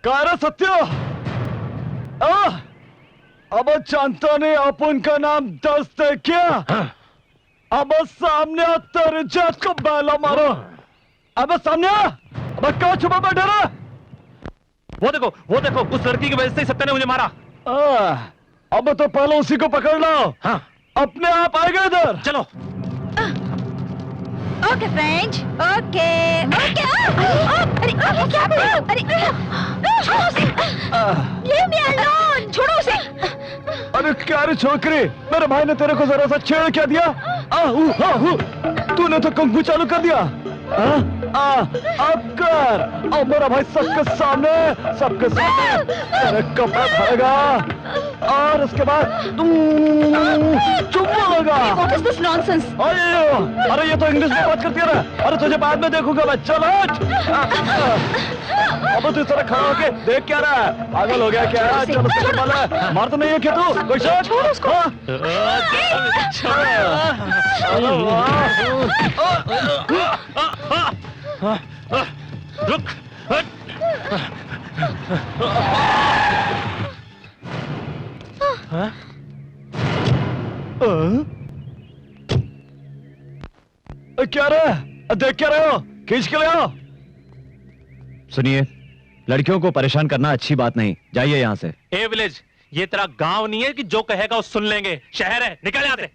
काय सत्य अब जानता नहीं अपन का नाम दस्त है क्या? अब सामने तेरे जात को बैला मारो। अब सामने अब कहाँ छुपा बैठा रहा? वो देखो उस लड़की की वजह से सत्य ने मुझे मारा। अब तो पहले उसी को पकड़ लो। हाँ। अपने आप आएगा इधर। चलो। Okay friend, okay okay. अरे क्या कर रहे हो? अरे छोड़ो उसे। Leave me alone। छोड़ो उसे। अरे क्या रे छोकरी, मेरे भाई ने तेरे को जरा सा छेड़ क्या दिया? तूने तो कुंग फू चालू कर दिया। अब कर। अब मेरा भाई सबके सामने तेरे कपड़ा खाएगा और उसके बाद चुम्मा लगा। What is this nonsense? अरे ये तो इंग्लिश में बात करती है ना। अरे तुझे बाद में देखूंगा मैं। चल अब तू इस तरह खड़ा होके देख क्या रहा है? पागल हो गया क्या? चलो चल वाला मार तो नहीं है क्या तू? कोई शक? छोड़ उसको। रुक। क्या रहा? देख क्या रहे हो? खींच के ले आओ। सुनिए, लड़कियों को परेशान करना अच्छी बात नहीं। जाइए यहाँ से। ए विलेज, ये तेरा गांव नहीं है कि जो कहेगा वो सुन लेंगे। शहर है, निकल यहाँ से।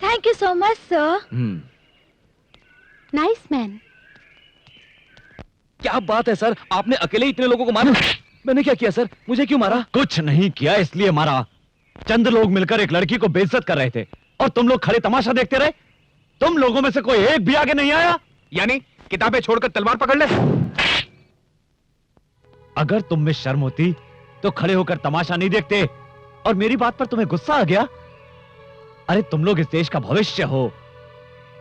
Thank you so much, sir. Nice man. क्या बात है सर, आपने अकेले इतने लोगों को मारा? मैंने क्या किया सर? मुझे क्यों मारा? कुछ नहीं किया, इसलिए मारा। चंद लोग मिलकर एक लड़की को बेइज्जत कर रहे थे और तुम लोग खड़े तमाशा देखते रहे। तुम लोगों में से कोई एक भी आगे नहीं आया। यानी किताबें छोड़कर तलवार पकड़ ले। अगर तुम में शर्म होती तो खड़े होकर तमाशा नहीं देखते। और मेरी बात पर तुम्हें गुस्सा आ गया? अरे तुम लोग इस देश का भविष्य हो।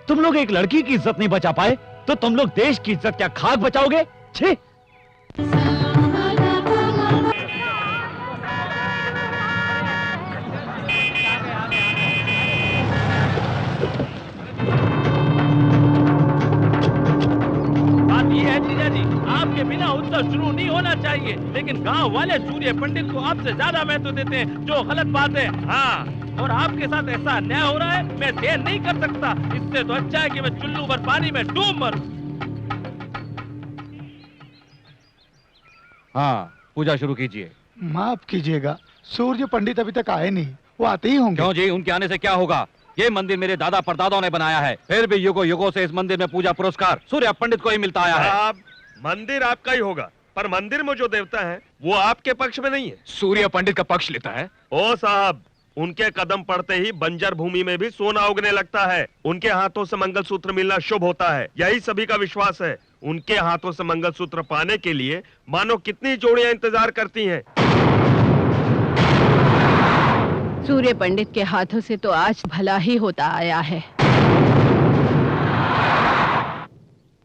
तुम लोग एक लड़की की इज्जत नहीं बचा पाए तो तुम लोग देश की इज्जत क्या खाक बचाओगे? छी! बात ये है जीजा जी, आपके बिना उत्सव शुरू नहीं होना चाहिए, लेकिन गांव वाले सूर्य पंडित को आपसे ज्यादा महत्व देते हैं, जो गलत बात है। हाँ और आपके साथ ऐसा अन्याय हो रहा है, मैं सहन नहीं कर सकता। इससे तो अच्छा है कि मैं चुल्लू भर पानी में डूब मरूं। हाँ, पूजा शुरू कीजिए। माफ कीजिएगा, सूर्य पंडित अभी तक आए नहीं, वो आते ही होंगे। क्यों जी, उनके आने से क्या होगा? ये मंदिर मेरे दादा परदादाओं ने बनाया है, फिर भी युगों युगों से इस मंदिर में पूजा पुरस्कार सूर्य पंडित को ही मिलता आया है। आप मंदिर आपका ही होगा, पर मंदिर में जो देवता है वो आपके पक्ष में नहीं है। सूर्य पंडित का पक्ष लेता है। ओ साहब, उनके कदम पड़ते ही बंजर भूमि में भी सोना उगने लगता है। उनके हाथों से मंगलसूत्र मिलना शुभ होता है, यही सभी का विश्वास है। उनके हाथों से मंगलसूत्र पाने के लिए मानो कितनी जोड़ियां इंतजार करती हैं। सूर्य पंडित के हाथों से तो आज भला ही होता आया है।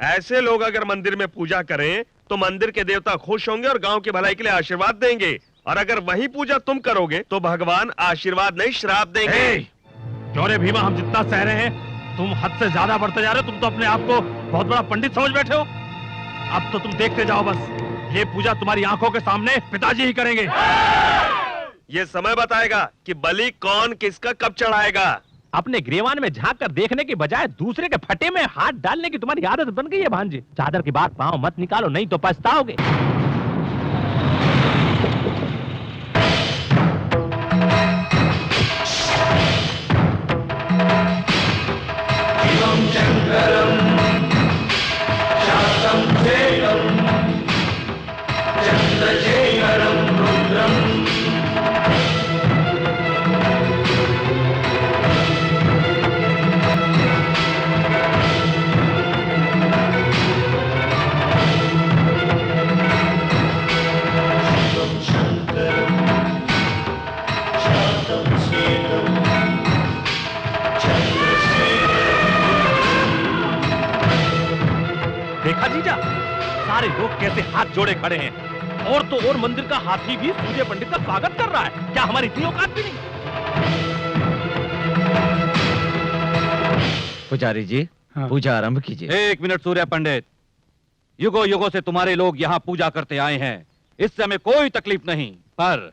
ऐसे लोग अगर मंदिर में पूजा करें तो मंदिर के देवता खुश होंगे और गांव की भलाई के लिए आशीर्वाद देंगे। और अगर वही पूजा तुम करोगे तो भगवान आशीर्वाद नहीं श्राप देंगे। क्यों रे भीमा, हम जितना सह रहे हैं तुम हद से ज्यादा बढ़ते जा रहे हो। तुम तो अपने आप को बहुत बड़ा पंडित समझ बैठे हो। अब तो तुम देखते जाओ बस, ये पूजा तुम्हारी आंखों के सामने पिताजी ही करेंगे। ये समय बताएगा कि बलि कौन किसका कब चढ़ाएगा। अपने ग्रेवान में झांक कर देखने की बजाय दूसरे के फटे में हाथ डालने की तुम्हारी आदत बन गई है भांजे। चादर की बात पांव मत निकालो, नहीं तो पछताओगे। देखा जीजा, सारे लोग कैसे हाथ जोड़े खड़े हैं। और तो और मंदिर का हाथी भी सूर्य पंडित का स्वागत कर रहा है। क्या हमारी इतनी औकात भी नहीं? पुजारी जी, हाँ। पूजा आरंभ कीजिए। एक मिनट सूर्य पंडित, युगों युगों से तुम्हारे लोग यहाँ पूजा करते आए हैं, इससे हमें कोई तकलीफ नहीं। पर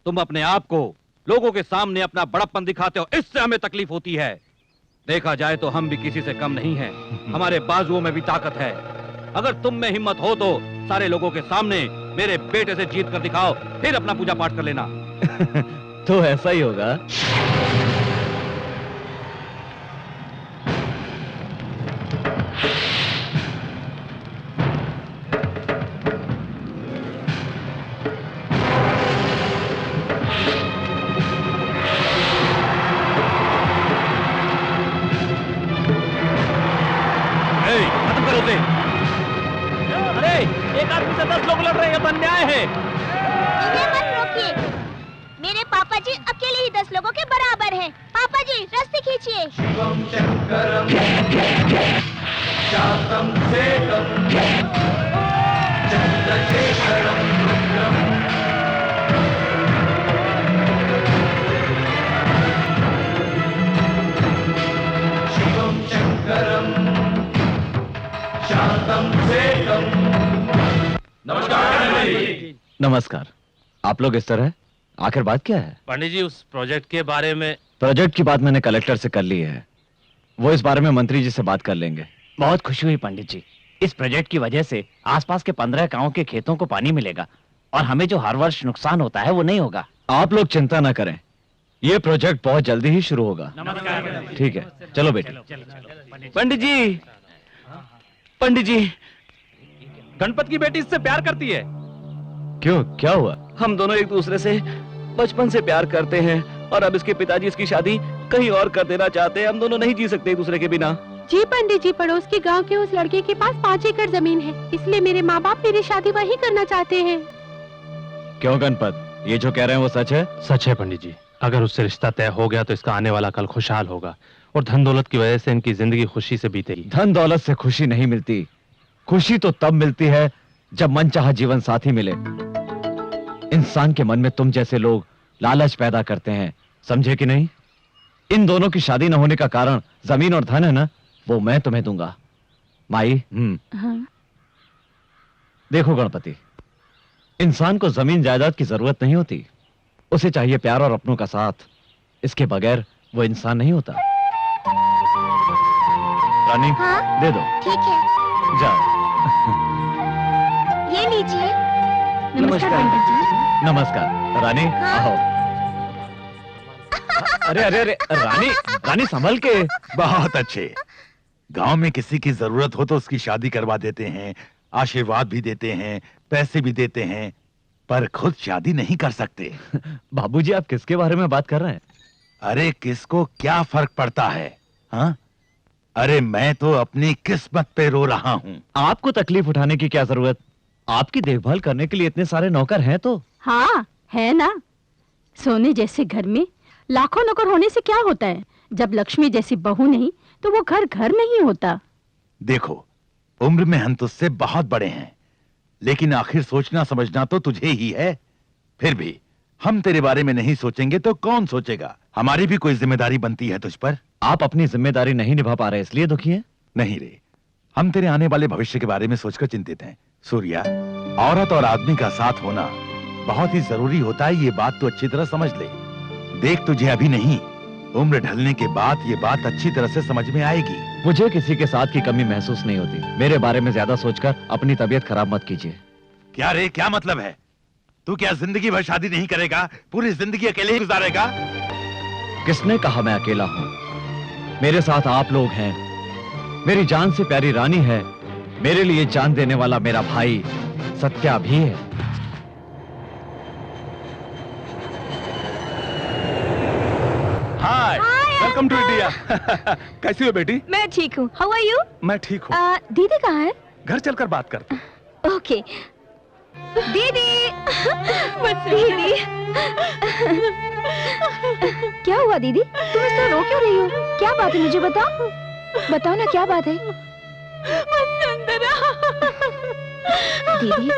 तुम अपने आप को लोगों के सामने अपना बड़प्पन दिखाते हो, इससे हमें तकलीफ होती है। देखा जाए तो हम भी किसी से कम नहीं हैं, हमारे बाजुओं में भी ताकत है। अगर तुम में हिम्मत हो तो सारे लोगों के सामने मेरे बेटे से जीत कर दिखाओ, फिर अपना पूजा पाठ कर लेना। तो ऐसा ही होगा। खत्म करो उसे। अरे एक आदमी से 10 लोग लड़ रहे हैं, तो अन्याय है। इन्हें मत रोकिए। मेरे पापा जी अकेले ही 10 लोगों के बराबर हैं। पापा जी रस्सी खींचिए। नमस्कार। आप लोग इस तरह, आखिर बात क्या है? पंडित जी, उस प्रोजेक्ट के बारे में। प्रोजेक्ट की बात मैंने कलेक्टर से कर ली है, वो इस बारे में मंत्री जी से बात कर लेंगे। बहुत खुशी हुई पंडित जी। इस प्रोजेक्ट की वजह से आसपास के 15 गांवों के खेतों को पानी मिलेगा और हमें जो हर वर्ष नुकसान होता है वो नहीं होगा। आप लोग चिंता ना करें, ये प्रोजेक्ट बहुत जल्दी ही शुरू होगा। ठीक है, चलो बेटे। पंडित जी, पंडित जी, गणपत की बेटी इससे प्यार करती है। क्यों, क्या हुआ? हम दोनों एक दूसरे से बचपन से प्यार करते हैं और अब इसके पिताजी इसकी शादी कहीं और कर देना चाहते हैं। हम दोनों नहीं जी सकते एक दूसरे के बिना। जी पंडित जी, पड़ोस के गांव के उस लड़के के पास 5 एकड़ जमीन है, इसलिए मेरे माँ बाप मेरी शादी वहीं करना चाहते हैं। क्यों गणपत, ये जो कह रहे हैं वो सच है? सच है पंडित जी। अगर उससे रिश्ता तय हो गया तो इसका आने वाला कल खुशहाल होगा और धन दौलत की वजह से इनकी जिंदगी खुशी से बीतेगी। धन दौलत से खुशी नहीं मिलती, खुशी तो तब मिलती है जब मनचाहा जीवन साथी मिले। इंसान के मन में तुम जैसे लोग लालच पैदा करते हैं, समझे कि नहीं? इन दोनों की शादी न होने का कारण जमीन और धन है ना, वो मैं तुम्हें दूंगा। माई, हाँ। देखो गणपति, इंसान को जमीन जायदाद की जरूरत नहीं होती, उसे चाहिए प्यार और अपनों का साथ। इसके बगैर वो इंसान नहीं होता। रानी, हाँ? दे दो। ठीक है, जाओ। ये लीजिए। नमस्कार। पंडित जी। नमस्कार। रानी, हाँ? आओ। अरे अरे अरे, रानी, रानी संभल के। बहुत अच्छे। गांव में किसी की जरूरत हो तो उसकी शादी करवा देते हैं, आशीर्वाद भी देते हैं, पैसे भी देते हैं, पर खुद शादी नहीं कर सकते। बाबूजी, आप किसके बारे में बात कर रहे हैं? अरे किसको क्या फर्क पड़ता है? हाँ, अरे मैं तो अपनी किस्मत पे रो रहा हूँ। आपको तकलीफ उठाने की क्या जरूरत? आपकी देखभाल करने के लिए इतने सारे नौकर हैं तो। हाँ है ना। सोने जैसे घर में लाखों नौकर होने से क्या होता है? जब लक्ष्मी जैसी बहू नहीं तो वो घर घर नहीं होता। देखो, उम्र में हम तुझसे बहुत बड़े हैं, लेकिन आखिर सोचना समझना तो तुझे ही है। फिर भी हम तेरे बारे में नहीं सोचेंगे तो कौन सोचेगा? हमारी भी कोई जिम्मेदारी बनती है तुझ पर। आप अपनी जिम्मेदारी नहीं निभा पा रहे इसलिए दुखी हैं? नहीं रे, हम तेरे आने वाले भविष्य के बारे में सोचकर चिंतित हैं। सूर्या, औरत और आदमी का साथ होना बहुत ही जरूरी होता है, ये बात तू अच्छी तरह समझ ले। देख, तुझे अभी नहीं, उम्र ढलने के बाद ये बात अच्छी तरह से समझ में आएगी। मुझे किसी के साथ की कमी महसूस नहीं होती। मेरे बारे में ज्यादा सोचकर अपनी तबीयत खराब मत कीजिए। क्या रे, क्या मतलब है? तू क्या जिंदगी भर शादी नहीं करेगा? पूरी जिंदगी अकेले ही गुजारेगा? किसने कहा मैं अकेला हूं? मेरे साथ आप लोग हैं, मेरी जान से प्यारी रानी है, मेरे लिए जान देने वाला मेरा भाई सत्या भी है। Hi, welcome to India. कैसी हो बेटी? मैं ठीक हूँ। How are you? मैं ठीक हूँ। दीदी कहाँ है? घर चलकर बात करते हैं। ओके। दीदी, दीदी। क्या हुआ दीदी? तुम इस तरह रो क्यों रही हो? क्या बात है, मुझे बताओ। बताओ ना, क्या बात है? दीदी,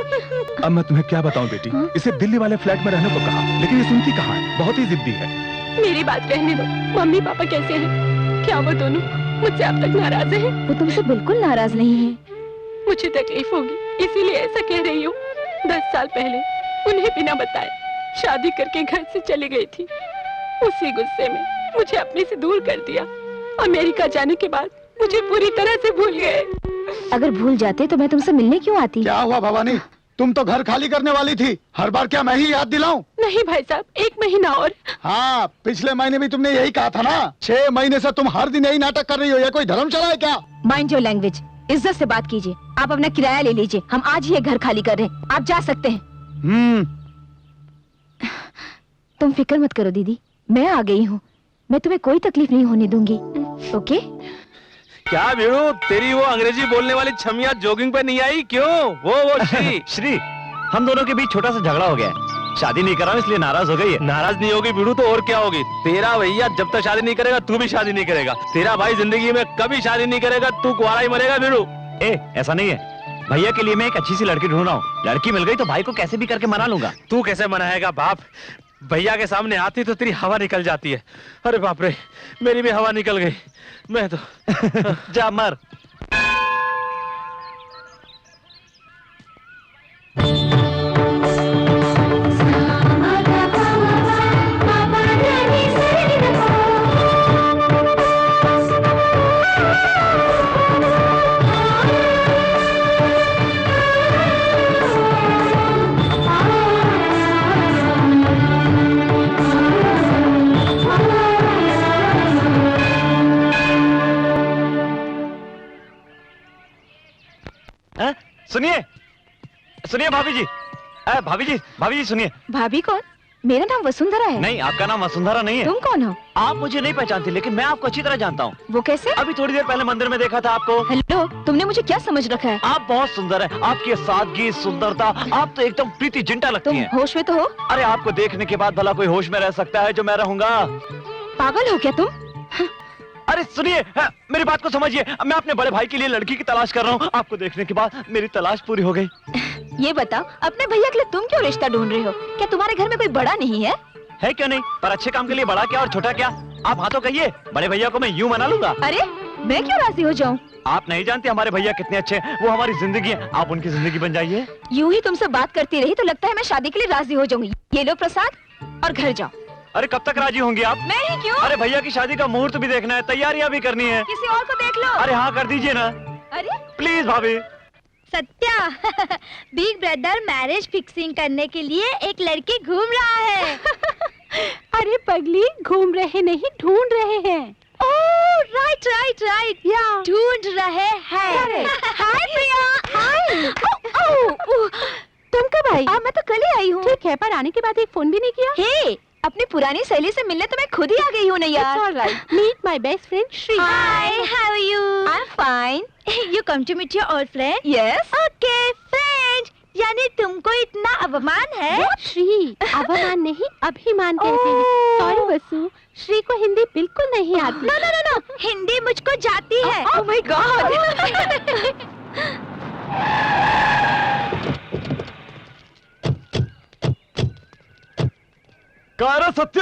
अब मैं तुम्हें क्या बताऊं बेटी? हाँ? इसे दिल्ली वाले फ्लैट में रहने को कहा, लेकिन ये सुनती कहाँ है? बहुत ही जिद्दी है। मेरी बात रहने दो। मम्मी पापा कैसे हैं? क्या वो दोनों मुझसे अब तक नाराज हैं? वो तुमसे बिल्कुल नाराज नहीं है। मुझे तकलीफ होगी इसीलिए ऐसा कह रही हूँ। 10 साल पहले उन्हें बिना बताए शादी करके घर से चली गई थी। उसी गुस्से में मुझे अपने से दूर कर दिया। अमेरिका जाने के बाद मुझे पूरी तरह से भूल गए। अगर भूल जाते तो मैं तुमसे मिलने क्यों आती? क्या हुआ भवानी? तुम तो घर खाली करने वाली थी। हर बार क्या मैं ही याद दिलाऊं? नहीं भाई साहब, 1 महीना और। हाँ, पिछले महीने भी तुमने यही कहा था ना। 6 महीने से तुम हर दिन यही नाटक कर रही हो। ये कोई धर्मशाला है क्या? Mind your language. इज्जत से बात कीजिए। आप अपना किराया ले लीजिए। हम आज ही ये घर खाली कर रहे हैं। आप जा सकते हैं। तुम फिक्र मत करो दीदी, मैं आ गई हूँ। मैं तुम्हें कोई तकलीफ नहीं होने दूंगी। ओके? क्या वीरू, तेरी वो अंग्रेजी बोलने वाली छमिया जॉगिंग पे नहीं आई क्यों? वो श्री। श्री, हम दोनों के बीच छोटा सा झगड़ा हो गया है। शादी नहीं कर रहा हूं इसलिए नाराज हो गई है। नाराज नहीं होगी वीरू तो और क्या होगी? तेरा भैया जब तक शादी नहीं करेगा तू भी शादी नहीं करेगा। तेरा भाई जिंदगी में कभी शादी नहीं करेगा, तू कुंवारा ही मरेगा वीरू। ऐसा नहीं है। भैया के लिए मैं एक अच्छी सी लड़की ढूंढ रहा हूँ। लड़की मिल गई तो भाई को कैसे भी करके मना लूंगा। तू कैसे मनाएगा बाप? भैया के सामने आती तो तेरी हवा निकल जाती है। अरे बाप रे, मेरी भी हवा निकल गई। मैं तो जा मर। सुनिए सुनिए भाभी जी। भाभी जी सुनिए। भाभी कौन? मेरा नाम वसुंधरा है। नहीं, आपका नाम वसुंधरा नहीं है। तुम कौन हो? आप मुझे नहीं पहचानती, लेकिन मैं आपको अच्छी तरह जानता हूँ। वो कैसे? अभी थोड़ी देर पहले मंदिर में देखा था आपको। हेलो, तुमने मुझे क्या समझ रखा है? आप बहुत सुंदर है। आपकी सादगी, सुंदरता, आप तो एकदम प्रीति जिंटा लगती तुम हैं। होश में तो हो? अरे आपको देखने के बाद भला कोई होश में रह सकता है जो मैं रहूंगा? पागल हो क्या तुम? अरे सुनिए, मेरी बात को समझिए। मैं अपने बड़े भाई के लिए लड़की की तलाश कर रहा हूँ। आपको देखने के बाद मेरी तलाश पूरी हो गई। ये बताओ, अपने भैया के लिए तुम क्यों रिश्ता ढूंढ रहे हो? क्या तुम्हारे घर में कोई बड़ा नहीं है? है क्यों नहीं, पर अच्छे काम के लिए बड़ा क्या और छोटा क्या? आप हाँ तो कहिए, बड़े भैया को मैं यूं मना लूंगा। अरे मैं क्यों राजी हो जाऊं? आप नहीं जानते हमारे भैया कितने अच्छे हैं। वो हमारी जिंदगी है, आप उनकी जिंदगी बन जाइए। यूं ही तुमसे बात करती रही तो लगता है मैं शादी के लिए राजी हो जाऊंगी। ये लो प्रसाद और घर जाओ। अरे कब तक राजी होंगी आप? मैं ही क्यों? अरे भैया की शादी का मुहूर्त भी देखना है, तैयारियां भी करनी है। किसी और को देख लो। अरे हाँ कर दीजिए ना, अरे प्लीज भाभी। Satya, big brother marriage fixing करने के लिए एक लड़की घूम रहा है। अरे पगली, घूम रहे नहीं, ढूंढ रहे हैं। ओह राइट राइट राइट, या ढूंढ रहे हैं। हाय प्रिया। हाय। तुम कब आई? मैं तो कल ही आई हूँ। ठीक है, पर आने के बाद एक फोन भी नहीं किया। हे, अपनी पुरानी सहेली से मिलने तो मैं खुद ही आ गई हूँ ना यार। It's all right. Meet my best friend Shri. Hi, how are you? I'm fine. You come to meet your old friend? Yes. Okay, friend. यानी तुमको इतना अवमान है? श्री, अवमान नहीं, अभिमान कहते हैं। सॉरी वसु, श्री को हिंदी बिल्कुल नहीं आती। No, no, no, no. Hindi मुझको जाती है। Oh my God. कारा सत्य,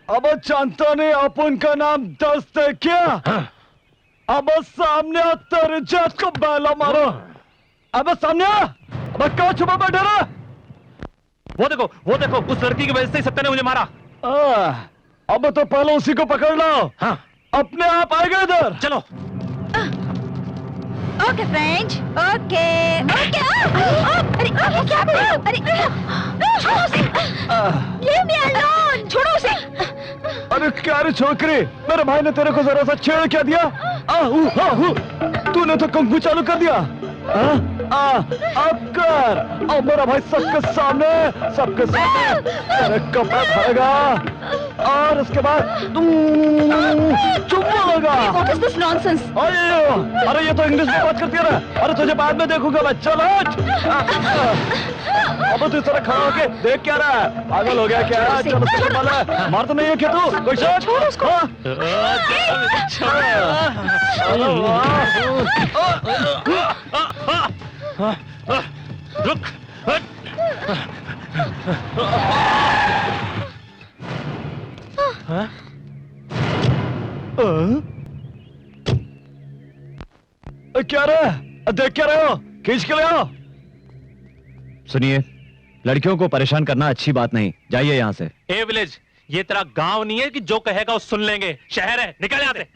अब जानता नहीं अपन का नाम दस्त है क्या? अब सामने तेरे जात को बैला मारो। अब सामने, अब क्या छुपा बैठा रहा? वो देखो, उस लड़की की वजह से सत्या ने मुझे मारा। अब तो पहले उसी को पकड़ लो। हाँ। अपने आप आएगा इधर। चलो। Okay friend, okay okay. अरे क्या कर रहे हो? अरे छोड़ो उसे। Leave me alone. छोड़ो उसे। अरे क्या रे छोकरी, मेरे भाई ने तेरे को जरा सा छेड़ क्या दिया? तूने तो कंकु चालू कर दिया। अब कर, अब मेरा भाई सबके सामने तेरे कपड़ा धरेगा और उसके बाद चुम्मा लगा। What is this nonsense? अरे ये तो इंग्लिश में बात करती है ना। अरे तुझे बाद में देखूंगा मैं, चल हट। अब तू इस तरह खड़ा होके देख क्या रहा है? पागल हो गया क्या? चल उसको मार, मार तो नहीं है क्या तू? कोई शक? छोड़ उसको। रुक। क्या रहा? देख क्या रहे हो? खींच के ले आओ। सुनिए, लड़कियों को परेशान करना अच्छी बात नहीं, जाइए यहाँ से। ए विलेज, ये तेरा गांव नहीं है कि जो कहेगा वो सुन लेंगे। शहर है, निकल यहाँ से।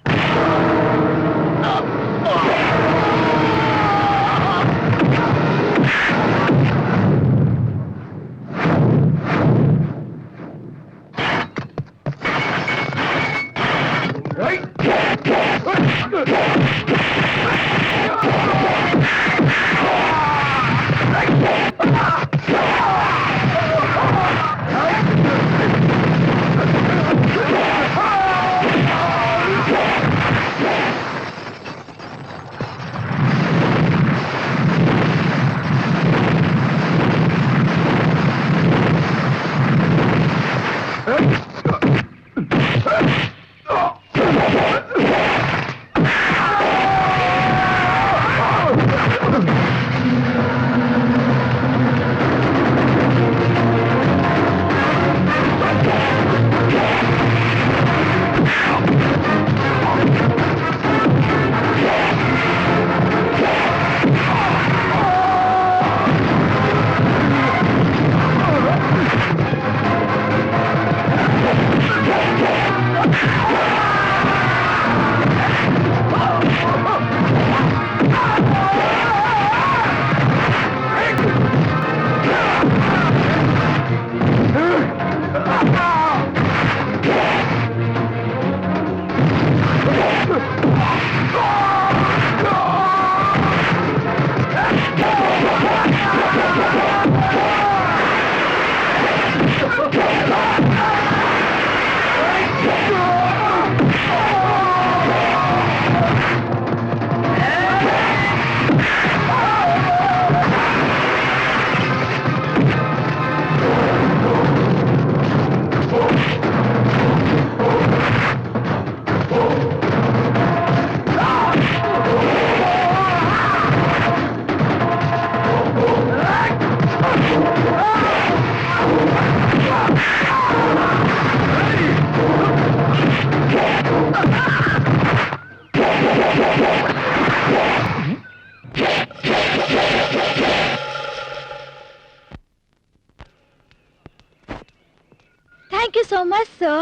so much, sir.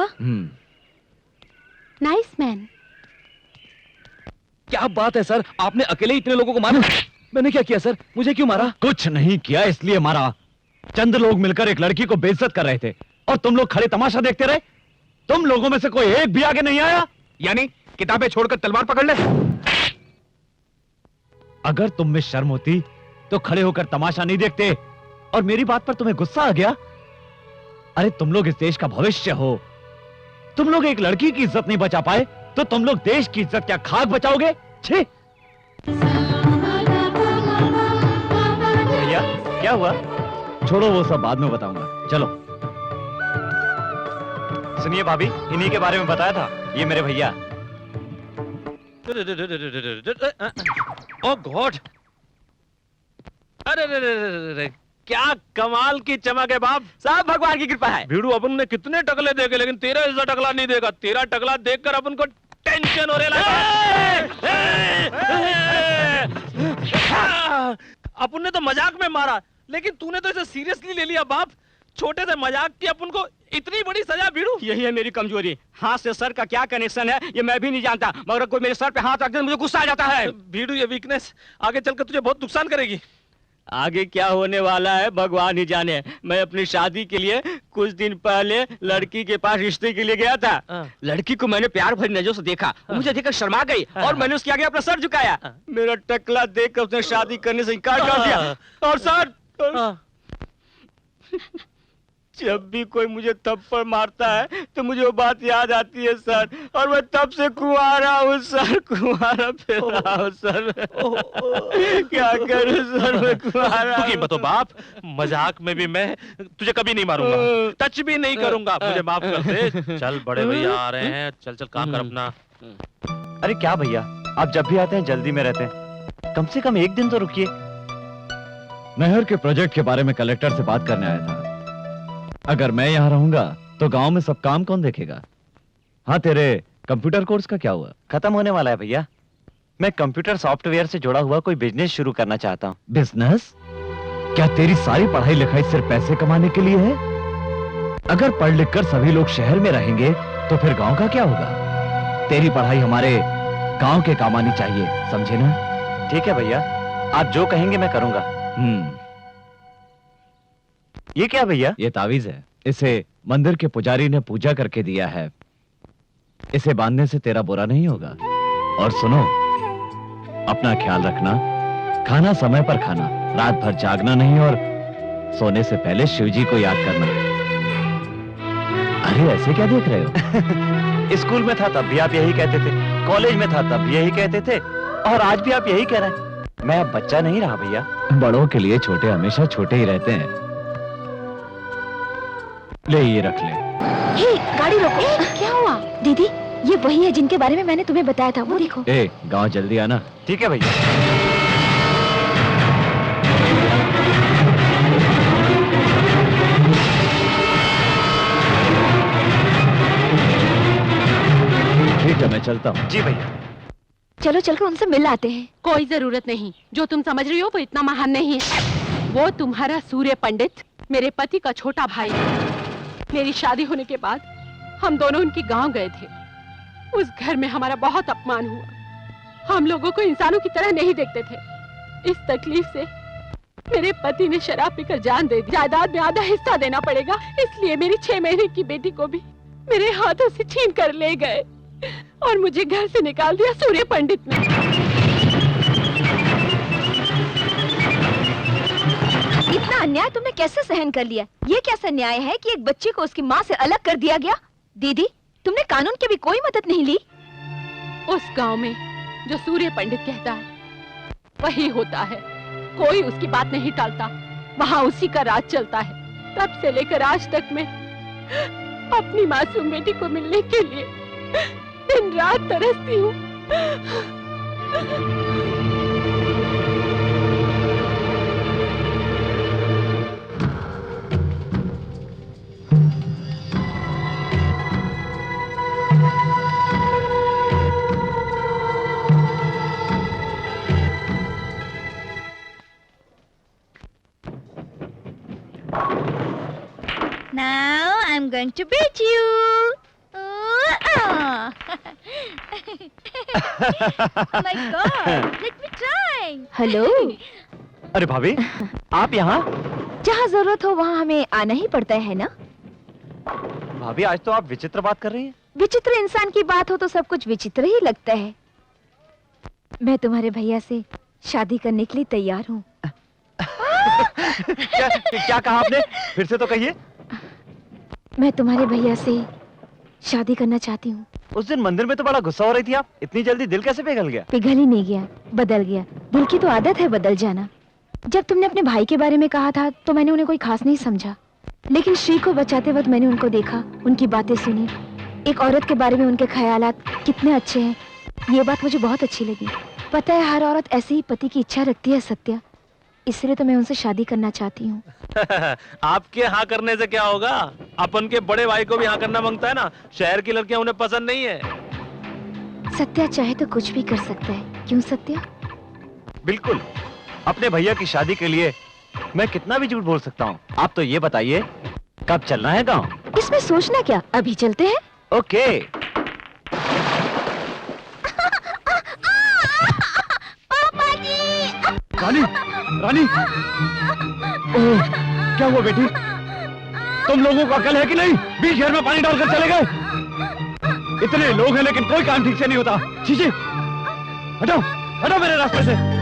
Nice man. क्या बात है सर, आपने अकेले इतने लोगों को मारा? मैंने क्या किया सर, मुझे क्यों मारा? कुछ नहीं किया इसलिए मारा। चंद लोग मिलकर एक लड़की को बेइज्जत कर रहे थे और तुम लोग खड़े तमाशा देखते रहे। तुम लोगों में से कोई एक भी आगे नहीं आया। यानी किताबें छोड़कर तलवार पकड़ ले। अगर तुम में शर्म होती तो खड़े होकर तमाशा नहीं देखते। और मेरी बात पर तुम्हें गुस्सा आ गया? अरे तुम लोग इस देश का भविष्य हो। तुम लोग एक लड़की की इज्जत नहीं बचा पाए तो तुम लोग देश की इज्जत क्या खाक बचाओगे? छी! भैया क्या हुआ? छोड़ो, वो सब बाद में बताऊंगा। चलो। सुनिए भाभी, इन्हीं के बारे में बताया था, ये मेरे भैया। ओ गॉड! अरे क्या कमाल की चमक है बाप। सब भगवान की कृपा है। भीड़ू, अपन ने कितने टकले देखे लेकिन तेरा ऐसा टकला नहीं देगा। तेरा टकला देखकर अपन को टेंशन हो रहा है। अपन ने तो मजाक में मारा लेकिन तूने तो इसे सीरियसली ले लिया बाप। छोटे से मजाक की अपन को इतनी बड़ी सजा भीड़ू। यही है मेरी कमजोरी। हाथ से सर का क्या कनेक्शन है ये मैं भी नहीं जानता, मगर कोई मेरे सर पे हाथ रख दे मुझे गुस्सा आ जाता है। भीड़ू, ये वीकनेस आगे चलकर तुझे बहुत नुकसान करेगी। आगे क्या होने वाला है भगवान ही जाने। मैं अपनी शादी के लिए कुछ दिन पहले लड़की के पास रिश्ते के लिए गया था। लड़की को मैंने प्यार भरी नजरों से देखा, मुझे देखकर शर्मा गई और मैंने उसके आगे अपना सर झुकाया। मेरा टकला देखकर उसने शादी करने से इनकार कर दिया। और सर, जब भी कोई मुझे थप्पड़ मारता है तो मुझे वो बात याद आती है सर, और मैं तब से कुंवारा हूँ सर, कुंवारा फिर रहा हूँ सर। क्या करूँ सर, मैं कुंवारा। तू कीमत हो बाप, मजाक में भी मैं तुझे कभी नहीं मारूंगा, टच भी नहीं करूंगा, मुझे माफ कर दे। चल बड़े भैया आ रहे हैं, चल चल काम कर अपना। अरे क्या भैया, आप जब भी आते हैं जल्दी में रहते हैं, कम से कम एक दिन तो रुकिए। नहर के प्रोजेक्ट के बारे में कलेक्टर से बात करने आया था। अगर मैं यहाँ रहूंगा तो गांव में सब काम कौन देखेगा? हाँ, तेरे कंप्यूटर कोर्स का क्या हुआ? खत्म होने वाला है भैया। मैं कंप्यूटर सॉफ्टवेयर से जुड़ा हुआ कोई बिजनेस शुरू करना चाहता हूँ। बिजनेस? क्या तेरी सारी पढ़ाई लिखाई सिर्फ पैसे कमाने के लिए है? अगर पढ़ लिख कर सभी लोग शहर में रहेंगे तो फिर गांव का क्या होगा? तेरी पढ़ाई हमारे गांव के काम आनी चाहिए, समझे ना? ठीक है भैया, आप जो कहेंगे मैं करूंगा। ये क्या भैया? ये तावीज है, इसे मंदिर के पुजारी ने पूजा करके दिया है। इसे बांधने से तेरा बुरा नहीं होगा। और सुनो, अपना ख्याल रखना, खाना समय पर खाना, रात भर जागना नहीं और सोने से पहले शिवजी को याद करना। अरे ऐसे क्या देख रहे हो? स्कूल में था तब भी आप यही कहते थे, कॉलेज में था तब भी यही कहते थे, और आज भी आप यही कह रहे हैं। मैं अब बच्चा नहीं रहा भैया। बड़ों के लिए छोटे हमेशा छोटे ही रहते हैं। ले ये रख ले। हे, गाड़ी रोको। क्या हुआ? दीदी, ये वही है जिनके बारे में मैंने तुम्हें बताया था, वो देखो। गांव जल्दी आना। ठीक है भैया। ठीक है, मैं चलता हूँ। जी भैया। चलो चलकर उनसे मिल आते हैं। कोई जरूरत नहीं, जो तुम समझ रही हो वो इतना महान नहीं है। वो तुम्हारा सूर्य पंडित मेरे पति का छोटा भाई है। मेरी शादी होने के बाद हम दोनों उनके गांव गए थे। उस घर में हमारा बहुत अपमान हुआ। हम लोगों को इंसानों की तरह नहीं देखते थे। इस तकलीफ से मेरे पति ने शराब पीकर जान दे दी। जायदाद में आधा हिस्सा देना पड़ेगा, इसलिए मेरी 6 महीने की बेटी को भी मेरे हाथों से छीन कर ले गए और मुझे घर से निकाल दिया सूर्य पंडित ने। इतना अन्याय तुमने कैसे सहन कर लिया? ये कैसा न्याय है कि एक बच्ची को उसकी माँ से अलग कर दिया गया? दीदी, तुमने कानून की भी कोई मदद नहीं ली? उस गांव में जो सूर्य पंडित कहता है वही होता है। कोई उसकी बात नहीं टालता, वहाँ उसी का राज चलता है। तब से लेकर आज तक मैं अपनी मासूम बेटी को मिलने के लिए दिन रात तरसती हूँ। Now I'm going to beat you. Oh my God! Let me try. Hello. अरे भाभी, आप यहाँ? जहाँ जरूरत हो वहाँ हमें आना ही पड़ता है ना? भाभी आज तो आप विचित्र बात कर रही हैं। विचित्र इंसान की बात हो तो सब कुछ विचित्र ही लगता है। मैं तुम्हारे भैया से शादी करने के लिए तैयार हूँ। क्या कहा आपने? फिर से तो कहिए। मैं तुम्हारे भैया से शादी करना चाहती हूँ। उस दिन मंदिर में तो बड़ा गुस्सा हो रही थी आप। इतनी जल्दी दिल कैसे पिघल गया? पिघल ही नहीं गया, बदल गया। दिल की तो आदत है बदल जाना। जब तुमने अपने भाई के बारे में कहा था तो मैंने उन्हें कोई खास नहीं समझा, लेकिन श्री को बचाते वक्त मैंने उनको देखा, उनकी बातें सुनी। एक औरत के बारे में उनके ख्यालात कितने अच्छे हैं, ये बात मुझे बहुत अच्छी लगी। पता है हर औरत ऐसे ही पति की इच्छा रखती है सत्या, इसलिए तो मैं उनसे शादी करना चाहती हूँ। आपके हाँ करने से क्या होगा? अपन के बड़े भाई को भी हाँ करना मांगता है ना। शहर की लड़कियां उन्हें पसंद नहीं है। सत्या चाहे तो कुछ भी कर सकता है, क्यों सत्या? बिल्कुल। अपने भैया की शादी के लिए मैं कितना भी झूठ बोल सकता हूँ। आप तो ये बताइए कब चलना है गाँव? इसमें सोचना क्या, अभी चलते हैं। ओके। रानी, रानी, ओह, क्या हुआ बेटी? तुम लोगों को अकल है कि नहीं? बीच घर में पानी डालकर चले गए। इतने लोग हैं लेकिन कोई काम ठीक से नहीं होता। चीची, हटाओ, हटाओ मेरे रास्ते से।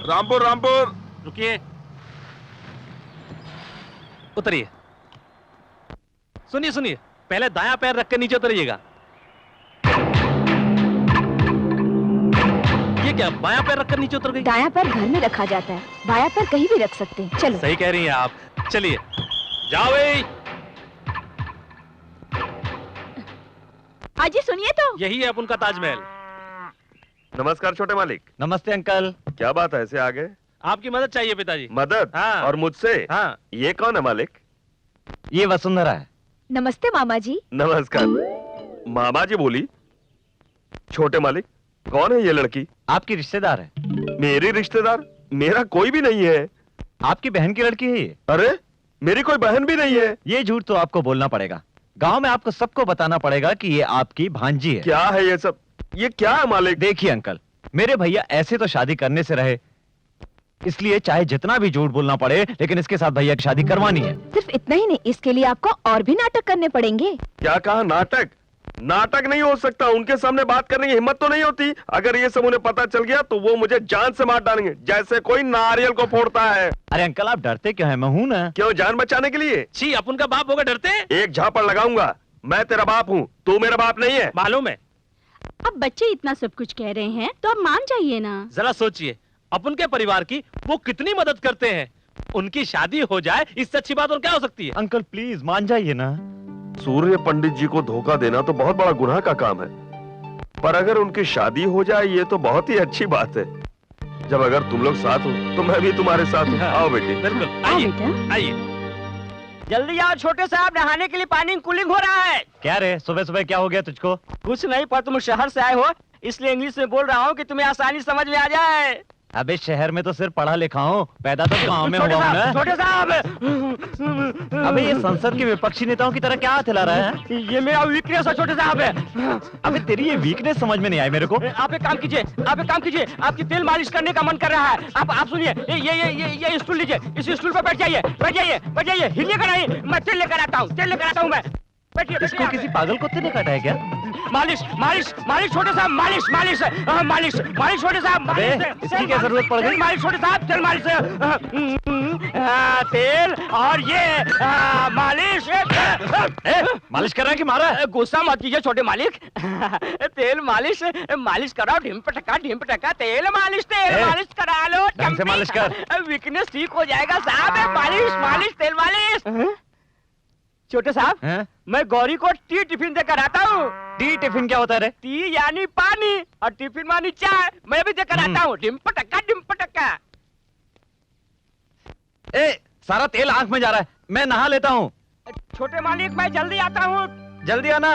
रामपुर रामपुर। रुकिए, उतरिए। सुनिए सुनिए, पहले दायां पैर रख के नीचे उतरिएगा। ये क्या, बायां पैर रखकर नीचे उतर गई? दायां पैर घर में रखा जाता है, बायां पैर कहीं भी रख सकते हैं। चलो। सही कह रही हैं आप। चलिए, जाओ भाई। अजी सुनिए तो। यही है अपन का ताजमहल। नमस्कार छोटे मालिक। नमस्ते अंकल। क्या बात है, ऐसे आ गए? आपकी मदद चाहिए पिताजी। मदद? हाँ। और मुझसे? हाँ। ये कौन है मालिक? ये वसुंधरा है। नमस्ते मामा जी। नमस्कार। मामा जी बोली? छोटे मालिक, कौन है ये लड़की? आपकी रिश्तेदार है। मेरी रिश्तेदार? मेरा कोई भी नहीं है। आपकी बहन की लड़की है ये। अरे, मेरी कोई बहन भी नहीं है। ये झूठ तो आपको बोलना पड़ेगा। गांव में आपको सबको बताना पड़ेगा कि ये आपकी भांजी है। क्या है ये सब? ये क्या है मालिक? देखिए अंकल, मेरे भैया ऐसे तो शादी करने से रहे, इसलिए चाहे जितना भी झूठ बोलना पड़े, लेकिन इसके साथ भैया की शादी करवानी है। सिर्फ इतना ही नहीं, इसके लिए आपको और भी नाटक करने पड़ेंगे। क्या कहा? नाटक? नाटक नहीं हो सकता। उनके सामने बात करने की हिम्मत तो नहीं होती। अगर ये सब उन्हें पता चल गया तो वो मुझे जान से मार डालेंगे, जैसे कोई नारियल को फोड़ता है। अरे अंकल, आप डरते क्यों हैं? मैं हूं ना। क्यों, जान बचाने के लिए? छी, अपन का बाप होगा डरते? एक झापड़ लगाऊंगा। मैं तेरा बाप हूँ, तू मेरा बाप नहीं है। मालूम है। अब बच्चे इतना सब कुछ कह रहे हैं तो अब मान जाइए ना। जरा सोचिए, अपन के परिवार की वो कितनी मदद करते हैं। उनकी शादी हो जाए, इससे अच्छी बात और क्या हो सकती है? अंकल प्लीज मान जाइए ना। सूर्य पंडित जी को धोखा देना तो बहुत बड़ा गुनाह का काम है, पर अगर उनकी शादी हो जाए ये तो बहुत ही अच्छी बात है। जब अगर तुम लोग साथ हो तो मैं भी तुम्हारे साथ हूँ। आओ बेटी। बिल्कुल, आइए आइए। जल्दी आओ छोटे साहब, नहाने के लिए पानी कूलिंग हो रहा है। क्या रे, सुबह सुबह क्या हो गया तुझको? कुछ नहीं, पर तुम शहर से आए हो इसलिए इंग्लिश में बोल रहा हूँ कि तुम्हें आसानी समझ में आ जाए। अबे शहर में तो सिर्फ पढ़ा लिखा हूँ, पैदा तो गाँव में हुआ हूँ ना। छोटे साहब, अबे ये संसद के विपक्षी नेताओं की तरह क्या हाथ हिला रहा है? ये मेरा वीकनेस है छोटे साहब। अबे तेरी ये वीकनेस समझ में नहीं आई मेरे को। आप एक काम कीजिए, आपकी तेल मालिश करने का मन कर रहा है। आप सुनिए, ये स्टूल लीजिए, इस स्टूल पर बैठ जाइए, हिलिएगा नहीं। मैं तेल लेकर आता हूँ, मैं। बैठिए इसको किसी पागल कुत्ते ने काटा है क्या? मालिश मालिश मालिश छोटे साहब मालिश मालिश मालिश मालिश छोटे साहब अबे, इसकी क्या जरूरत पड़ गई? मालिश छोटे साहब तेल मालिश तेल और ये मालिश मालिश कर रहा है कि मारा है? गुस्सा मत कीजिए छोटे मालिक तेल मालिश मालिश कराओ ढिम्प टका तेल मालिश करा लो ढंग से मालिश कर। वीकनेस ठीक हो जाएगा साहब मालिश मालिश तेल मालिश छोटे साहब हैं? मैं गौरी को टी टिफिन देकर आता हूँ टी टिफिन क्या होता है रे? टी यानी पानी और टिफिन मानी चाय मैं भी देकर आता हूँ डिम्प टक्का ए, सारा तेल आंख में जा रहा है, मैं नहा लेता हूँ। छोटे मालिक मैं जल्दी आता हूँ जल्दी आना।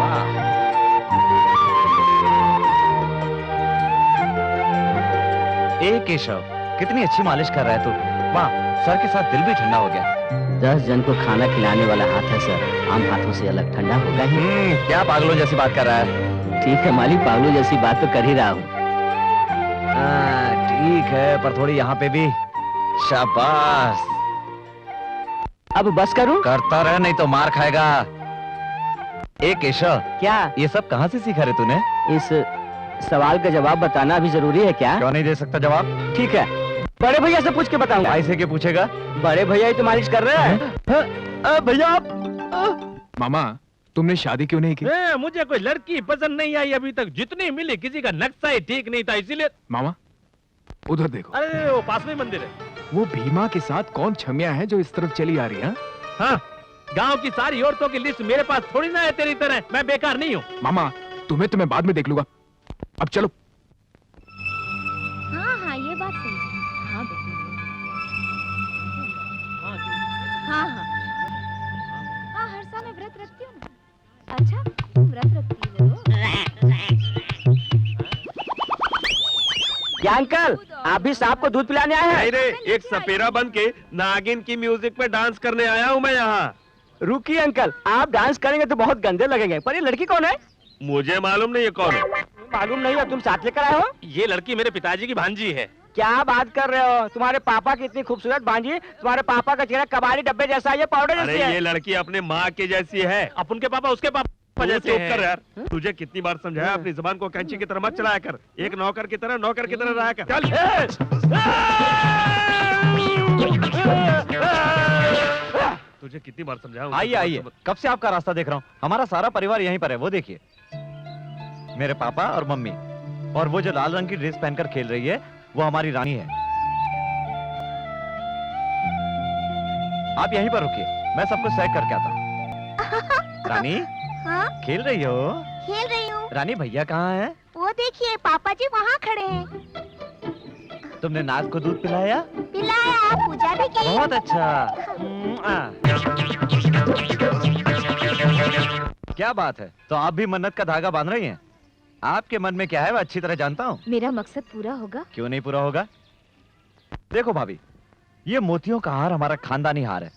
वाह। ए केशव, कितनी अच्छी मालिश कर रहा है तू। वाह, सर के साथ दिल भी ठंडा हो गया। 10 जन को खाना खिलाने वाला हाथ है सर आम हाथों से अलग ठंडा होगा ही क्या पागलों जैसी बात कर रहा है? ठीक है मालिक पागलों जैसी बात तो कर ही रहा हूँ ठीक है, पर थोड़ी यहाँ पे भी। शाबाश। अब बस करूँ करता रह, नहीं तो मार खाएगा। ए केशव, क्या ये सब कहाँ से सीखा रे तूने? इस सवाल का जवाब बताना भी जरूरी है क्या क्यों नहीं दे सकता जवाब? ठीक है बड़े भैया से पूछ के बताऊंगा भाई से क्या पूछेगा? बड़े भैया ही तो मालिश कर रहे हैं भैया आप मामा तुमने शादी क्यों नहीं की? मुझे कोई लड़की पसंद नहीं आई अभी तक, जितनी मिली किसी का नक्शा ही ठीक नहीं था, इसीलिए। मामा उधर देखो। अरे वो पास में मंदिर है। वो भीमा के साथ कौन छमिया है जो इस तरफ चली आ रही है? हाँ, गांव की सारी औरतों की लिस्ट मेरे पास थोड़ी ना है तेरी तरह, मैं बेकार नहीं हूँ। मामा तुम्हें तो मैं बाद में देख लूंगा, अब चलो। हाँ हाँ ये बात सही है। हाँ बेटी हाँ हाँ हाँ हर साल मैं व्रत रखती हूँ ना। अच्छा तुम व्रत रखती हो? क्या अंकल आप भी सांप को दूध पिलाने आए हैं नहीं रे, एक सपेरा बन के नागिन की म्यूजिक पे डांस करने आया हूँ मैं यहाँ। रुकिए अंकल आप डांस करेंगे तो बहुत गंदे लगेंगे पर ये लड़की कौन है मुझे मालूम नहीं ये कौन है। मालूम नहीं है तुम साथ लेकर आए हो ये लड़की मेरे पिताजी की भांजी है। क्या बात कर रहे हो तुम्हारे पापा की इतनी खूबसूरत भांजी तुम्हारे पापा का चेहरा कबाड़ी डब्बे जैसा है, ये पाउडर अरे जैसी है ये लड़की अपने माँ के जैसी है। अब उनके पापा उसके पापा तू जैसे चुप हैं। कर यार, तुझे कितनी बार समझाया अपनी जुबान को कैंची की तरह मत चलाया कर, एक नौकर की तरह रहा कर। चल तुझे कितनी बार समझाया। आइए आइए, कब से आपका रास्ता देख रहा हूँ। हमारा सारा परिवार यहीं पर है, वो देखिए। मेरे पापा और मम्मी, और वो जो लाल रंग की ड्रेस पहनकर खेल रही है वो हमारी रानी है। आप यहीं पर रुकिए, मैं सब कुछ सेट करके आता हूँ। रानी हाँ खेल रही हो? खेल रही हूँ। रानी भैया कहाँ है? वो देखिए पापा जी वहाँ खड़े हैं। तुमने नाग को दूध पिलाया? पिलाया पूजा भी की। बहुत अच्छा। क्या बात है, तो आप भी मन्नत का धागा बांध रही हैं? आपके मन में क्या है मैं अच्छी तरह जानता हूँ। मेरा मकसद पूरा होगा। क्यों नहीं पूरा होगा? देखो भाभी, ये मोतियों का हार हमारा खानदानी हार है।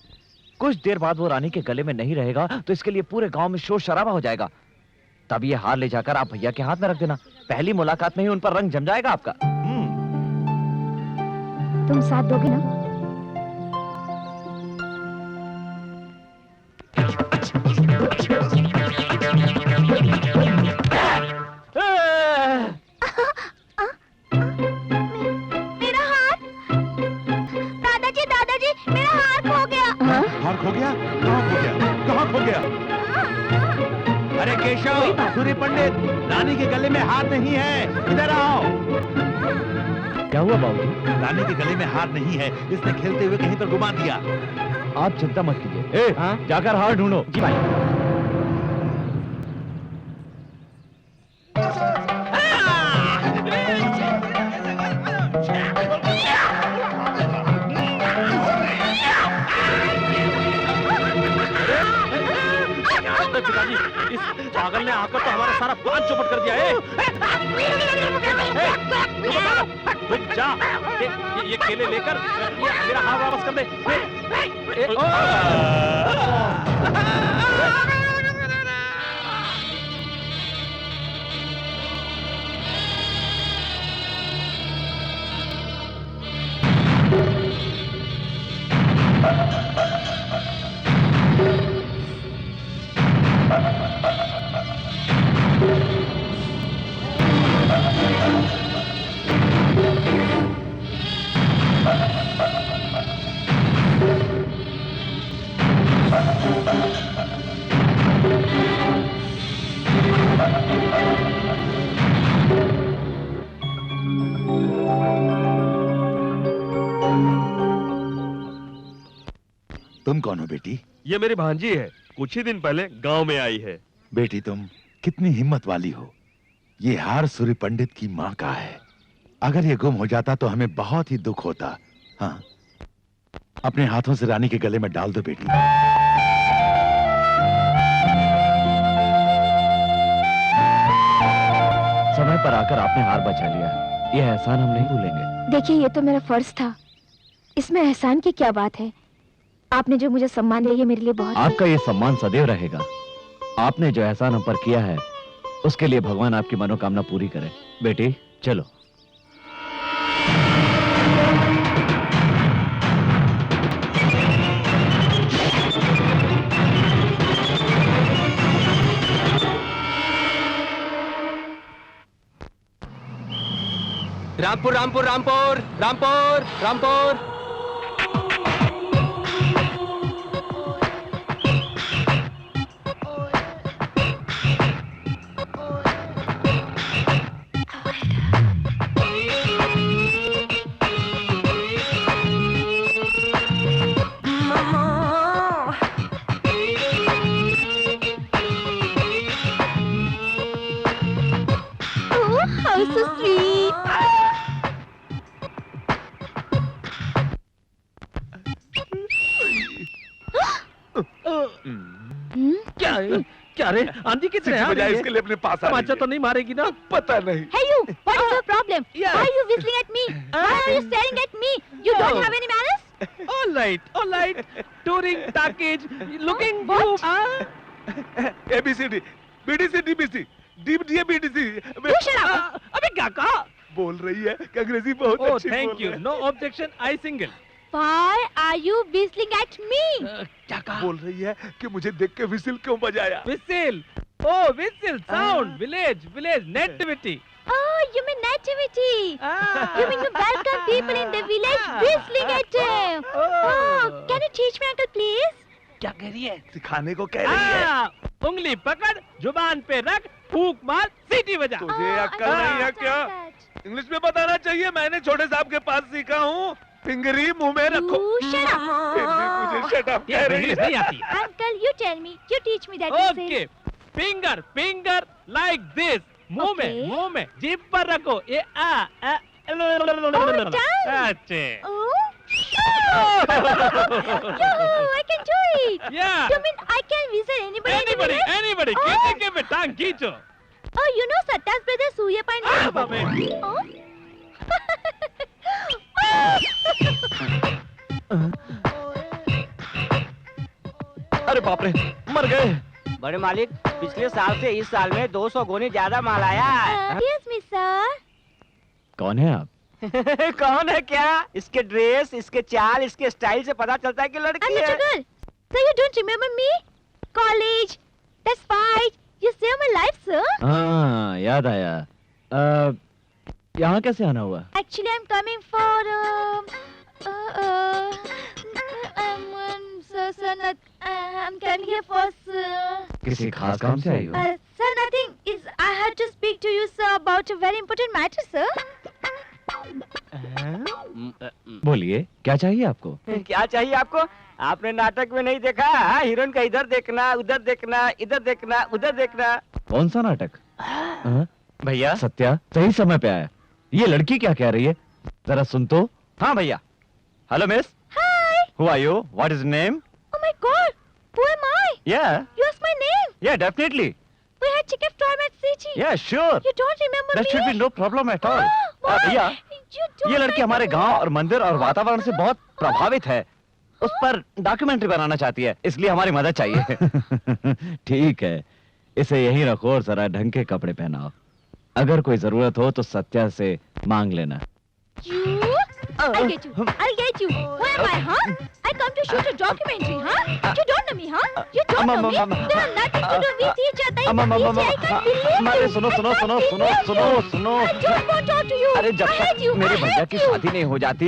कुछ देर बाद वो रानी के गले में नहीं रहेगा तो इसके लिए पूरे गांव में शोर शराबा हो जाएगा। तब ये हार ले जाकर आप भैया के हाथ में रख देना, पहली मुलाकात में ही उन पर रंग जम जाएगा आपका। तुम साथ दोगे ना? मेरा हाथ, दादाजी दादाजी मेरा हाथ खो गया। हार खो गया? कहाँ खो गया? कहाँ खो गया? अरे केशव, सूर्य पंडित, रानी के गले में हार नहीं है, इधर आओ। क्या हुआ बाबूजी? रानी के गले में हार नहीं है, इसने खेलते हुए कहीं पर घुमा दिया। आप चिंता मत कीजिए। जाकर हार ढूंढो। जी भाई पिताजी, इस पागल ने आकर तो हमारा सारा प्लान चौपट कर दिया है। जा, ये केले लेकर मेरा हाथ वापस कर दे। कौन हो बेटी? ये मेरी भांजी है, कुछ ही दिन पहले गांव में आई है। बेटी तुम कितनी हिम्मत वाली हो। ये हार सूर्य पंडित की माँ का है। अगर ये गुम हो जाता तो हमें बहुत ही दुख होता। हाँ, अपने हाथों से रानी के गले में डाल दो बेटी। समय पर आकर आपने हार बचा लिया। ये एहसान हम नहीं भूलेंगे। देखिए, ये तो मेरा फर्ज था, इसमें एहसान की क्या बात है। आपने जो मुझे सम्मान दिया, ये मेरे लिए बहुत है। आपका ये सम्मान सदैव रहेगा। आपने जो एहसान हम पर किया है, उसके लिए भगवान आपकी मनोकामना पूरी करे। बेटी चलो। Rampur Rampur Rampur Rampur Rampur. Oh, how so sweet. क्या है? क्या रे, आंधी कितने आ रही है? इसके लिए अपने पास आ तमाचा तो नहीं मारेगी ना? पता नहीं। Hey you, what is your problem? Yeah. Why are you whistling at me? Why are you staring at me? You don't have any manners? All right. Touring package, looking What? good. ABCD, BDC, DBC, DBD, BDC। You shut up. अबे क्या कहा? बोल रही है कि अंग्रेजी बहुत Oh, अच्छी thank बोल you. रही है। No objection. I single. Why are you whistling at me? क्या कहा? बोल रही है कि मुझे देख के विसिल क्यों बजाया। Whistle. Oh, whistle. Sound. Village. Nativity. Oh, you mean nativity. You mean you welcome people in the village whistling at them. Oh, can you teach me, uncle, please? क्या कह रही है? सिखाने को कह रही है। उंगली पकड़, जुबान पे रख, फूंक मार, सीटी बजा। तुझे अक्ल नहीं है क्या? इंग्लिश में बताना चाहिए, मैंने छोटे साहब के पास सीखा हूँ। फिंगरी मुंह में रखो। You shut up. फिर भी मुझे शट अप ये कह रही इंग्लिश है। नहीं आती। Uncle, you tell me. You teach me that whistle. Okay, finger like this, मुंह Okay. में, जीभ पर रखो, ये done. अच्छे। Oh. Yo, I can do it. Yeah. You mean I can whistle anybody in the village? Anybody, Oh. किसी के भी टांग खींचो। Oh, you know Satta's brother Surya बाबे। Pandey? Oh. अरे बाप रे, मर गए। बड़े मालिक, पिछले साल से इस साल में 200 गुनी ज्यादा माल आया है। Yes, me sir. कौन है आप? कौन है क्या? इसके ड्रेस, इसके चाल, इसके स्टाइल से पता चलता है कि I'm लड़की such a है। girl. So you don't remember me? College, that fight. You saved my life, sir. हाँ, याद आया। यहाँ कैसे आना हुआ? Actually, I'm coming for I'm coming here for किसी खास काम से आई हो? sir, nothing. Is I had to speak to you, sir, about a very important matter, sir. बोलिए, क्या चाहिए आपको? क्या चाहिए आपको? आपने नाटक में नहीं देखा? हीरोइन का इधर देखना, उधर देखना, इधर देखना, उधर देखना। कौन सा नाटक? भैया, सत्या सही समय पे आया। ये लड़की क्या कह रही है? जरा सुन तो। हाँ भैया। Hello miss. Hi. Who are you? What is your name? Oh my God. Who am I? Yeah. You asked my name. Yeah, definitely. We had chicken storm at City. Yeah, sure. You don't remember That me? should be no problem at all. Why? भैया, You don't ये लड़की हमारे remember? गांव और मंदिर और वातावरण से बहुत प्रभावित है। उस पर डॉक्यूमेंट्री बनाना चाहती है, इसलिए हमारी मदद चाहिए। ठीक है, इसे यहीं रखो और जरा ढंग के कपड़े पहनाओ। अगर कोई जरूरत हो तो सत्या से मांग लेना। You? I'll get you. I'll get you. Who am I, huh? I come to shoot a documentary, huh? You don't know me, huh? You don't know me? We have nothing to do with each other. I can't believe you. सुनो सुनो सुनो सुनो सुनो सुनो। I don't want to talk to you. अरे जब I hate तक you. मेरे I भैया hate की you. शादी नहीं हो जाती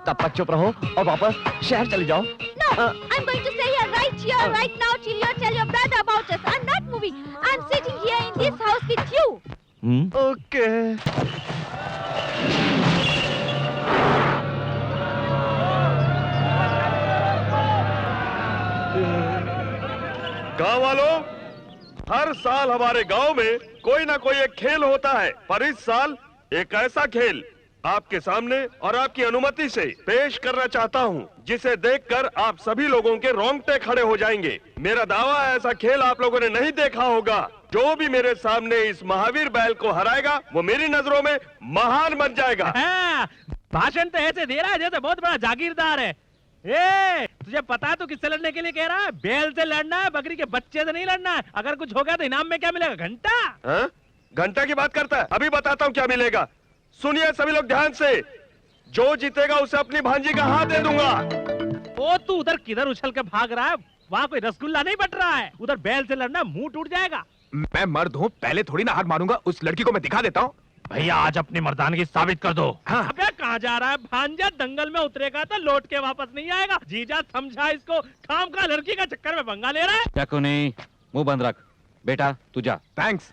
तब तक चुप रहो और वापस शहर चले जाओ। No, I'm going to stay here, right now, till you tell your brother about us. I'm not moving. I'm sitting here in this house with you. Okay. गांव वालों, हर साल हमारे गांव में कोई ना कोई एक खेल होता है, पर इस साल एक ऐसा खेल आपके सामने और आपकी अनुमति से पेश करना चाहता हूं, जिसे देखकर आप सभी लोगों के रोंगटे खड़े हो जाएंगे। मेरा दावा है, ऐसा खेल आप लोगों ने नहीं देखा होगा। जो भी मेरे सामने इस महावीर बैल को हराएगा, वो मेरी नजरों में महान बन जाएगा। भाषण तो ऐसे दे रहा है जैसे बहुत बड़ा जागीरदार है। ए, तुझे पता है तू किससे लड़ने के लिए कह रहा है? बैल से लड़ना है, बकरी के बच्चे से नहीं लड़ना है। अगर कुछ हो गया तो इनाम में क्या मिलेगा? घंटा। हाँ? घंटा की बात करता है? अभी बताता हूँ क्या मिलेगा। सुनिए सभी लोग ध्यान से, जो जीतेगा उसे अपनी भांजी का हाथ दे दूंगा। ओ, तू उधर किधर उछल के भाग रहा है? वहाँ कोई रसगुल्ला नहीं बट रहा है। उधर बैल से लड़ना, मुंह टूट जाएगा। मैं मर्द हूँ, पहले थोड़ी ना हाथ मारूंगा। उस लड़की को मैं दिखा देता हूँ। भैया आज अपनी मर्दानगी साबित कर दो। हाँ। अबे कहाँ जा रहा है? भांजा दंगल में उतरेगा तो लौट के वापस नहीं आएगा। जीजा समझा इसको, खाम का लड़की का चक्कर में पंगा ले रहा है। क्या को नहीं, मुंह बंद रख। बेटा तू जा। थैंक्स।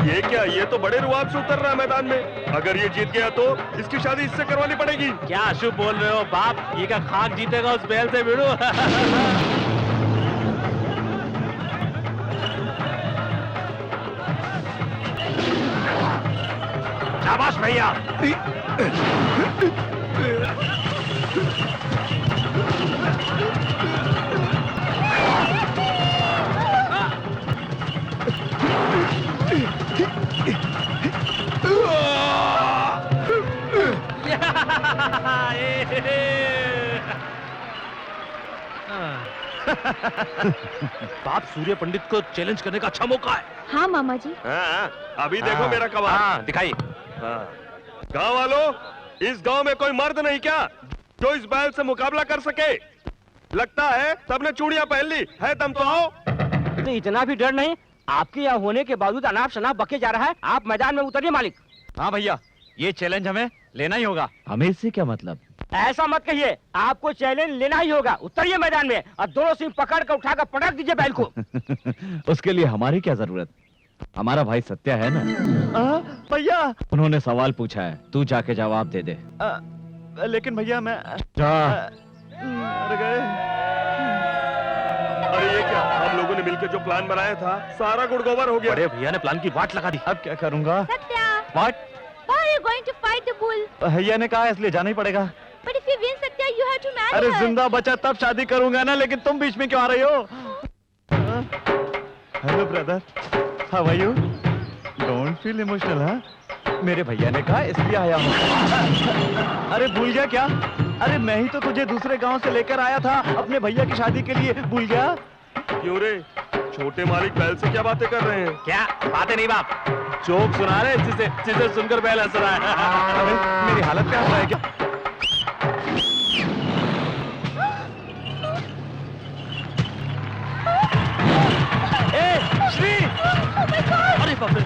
ये क्या, ये तो बड़े रुआब से उतर रहा है मैदान में। अगर ये जीत गया तो इसकी शादी इससे करवानी पड़ेगी। क्या अशुभ बोल रहे हो बाप? ये क्या खाक जीतेगा उस बैल से भिड़ो? शाबाश भैया। बाप, सूर्य पंडित को चैलेंज करने का अच्छा मौका है। हाँ मामा जी। हाँ, अभी देखो मेरा कमाल। हाँ, दिखाइए। गांव वालों, इस गांव में कोई मर्द नहीं क्या जो इस बैल से मुकाबला कर सके? लगता है सबने चूड़ियां पहन ली है। दम तो आओ। तो इतना भी डर नहीं? आपके यहाँ होने के बावजूद अनाप शनाप बके जा रहा है। आप मैदान में उतरिए मालिक। हाँ भैया, ये चैलेंज हमें लेना ही होगा। हमें इससे क्या मतलब? ऐसा मत कहिए, आपको चैलेंज लेना ही होगा। उतरिए मैदान में और दोनों सिंह पकड़ कर उठाकर पटक दीजिए बैल को। उसके लिए हमारी क्या जरूरत? हमारा भाई सत्या है ना। भैया। उन्होंने सवाल पूछा है, तू जाके जवाब दे दे। लेकिन भैया मैं जा। मर गए। अरे ये क्या, हम लोगों ने मिलकर जो प्लान बनाया था सारा गुड़गोबर हो गया। अरे भैया ने प्लान की वाट लगा दी। अब क्या करूंगा? Satya, What? why are you going to fight the bull? भैया ने कहा इसलिए जाना ही पड़ेगा। But if you win, Satya, you have to marry अरे her. जिंदा बचा तब शादी करूंगा ना, लेकिन तुम बीच में क्यों आ रही हो? Hello brother, how are you? Don't feel emotional. हाँ, मेरे भैया ने कहा इसलिए आया हूँ। अरे भूल गया क्या? अरे मैं ही तो तुझे दूसरे गांव से लेकर आया था अपने भैया की शादी के लिए, भूल गया? क्यों रे, छोटे मालिक बैल से क्या बातें कर रहे हैं? क्या बातें नहीं बाप, जोक सुना रहे जिसे सुनकर बैल हंस रहा है। अरे मेरी हालत क्या हो रहा है क्या? श्री! अरे बाप रे!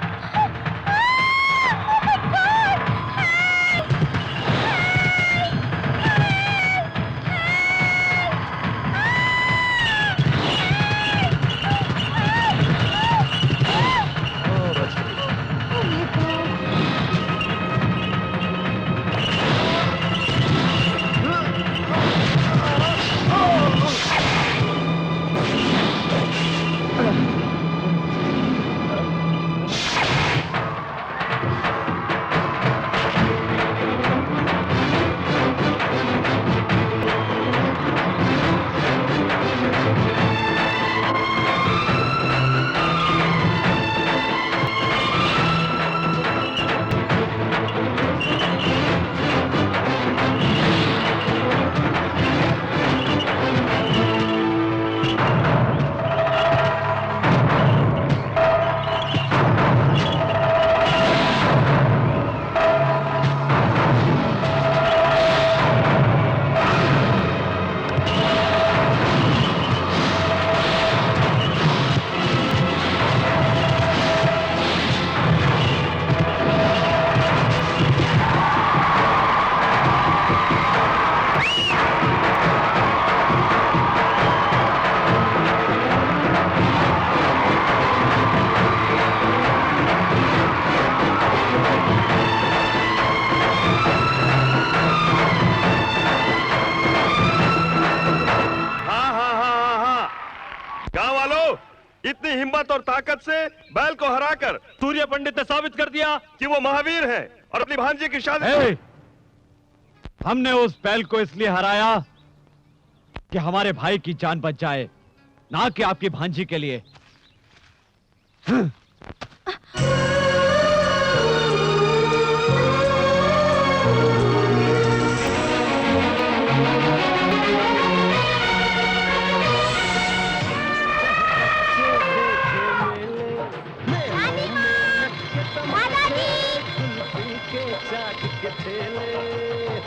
इतनी हिम्मत और ताकत से बैल को हराकर सूर्य पंडित ने साबित कर दिया कि वो महावीर है और अपनी भांजी की शादी ए, हमने उस बैल को इसलिए हराया कि हमारे भाई की जान बच जाए, ना कि आपकी भांजी के लिए।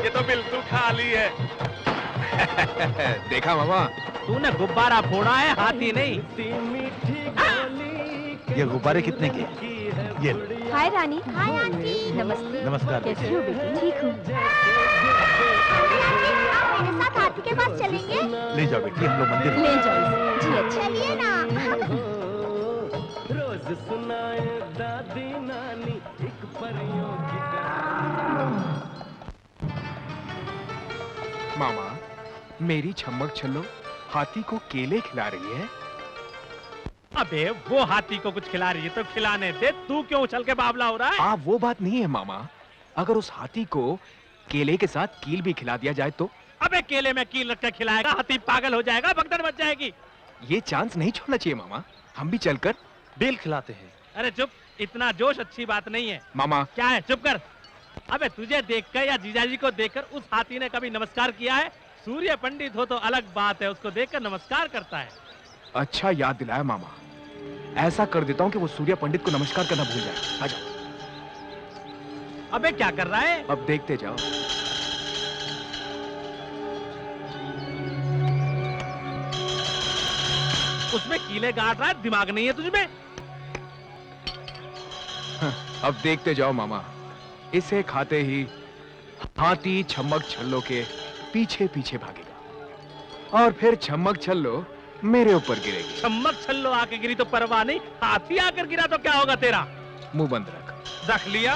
ये तो बिल्कुल खाली है। देखा मामा, तूने गुब्बारा फोड़ा है, हाथी नहीं। ये गुब्बारे कितने के? ये लो। हाय रानी। Hi aunty. नमस्ते। नमस्कार। कैसी हो बेटी? ठीक हूँ। मेरे साथ हाथी के पास चलेंगे? ले जाओ बेटी, हम लोग मंदिर ले जाओ इसे। जी अच्छा। चलिए ना। रोज सुनाए दादी नानी एक परियों की मामा, मेरी छम्मक छल्लो हाथी को केले खिला रही है। अबे वो हाथी को कुछ खिला रही है तो खिलाने दे, तू क्यों उछल के बावला हो रहा है? वो बात नहीं है मामा, अगर उस हाथी को केले के साथ कील भी खिला दिया जाए तो? अबे केले में कील रख के खिलाएगा, हाथी पागल हो जाएगा, भगदड़ मच जाएगी। ये चांस नहीं छोड़ना चाहिए मामा, हम भी चलकर बेल खिलाते हैं। अरे चुप, इतना जोश अच्छी बात नहीं है। मामा। क्या है, चुप कर। अबे तुझे देखकर या जीजाजी को देखकर उस हाथी ने कभी नमस्कार किया है? सूर्य पंडित हो तो अलग बात है, उसको देखकर नमस्कार करता है। अच्छा याद दिलाया मामा, ऐसा कर देता हूँ कि वो सूर्य पंडित को नमस्कार करना भूल जाए। आ जाओ। अबे क्या कर रहा है? अब देखते जाओ। उसमें कीले गाड़ रहा है, दिमाग नहीं है तुझमें? अब देखते जाओ मामा, इसे खाते ही हाथी छम्मक छल्लो के पीछे पीछे भागेगा और फिर छम्मक छल्लो मेरे ऊपर गिरेगी। छम्मक छल्लो आके गिरी तो परवाह नहीं, हाथी आकर गिरा तो क्या होगा तेरा? मुंह बंद रख। रख लिया।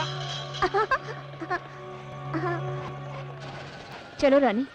चलो रानी।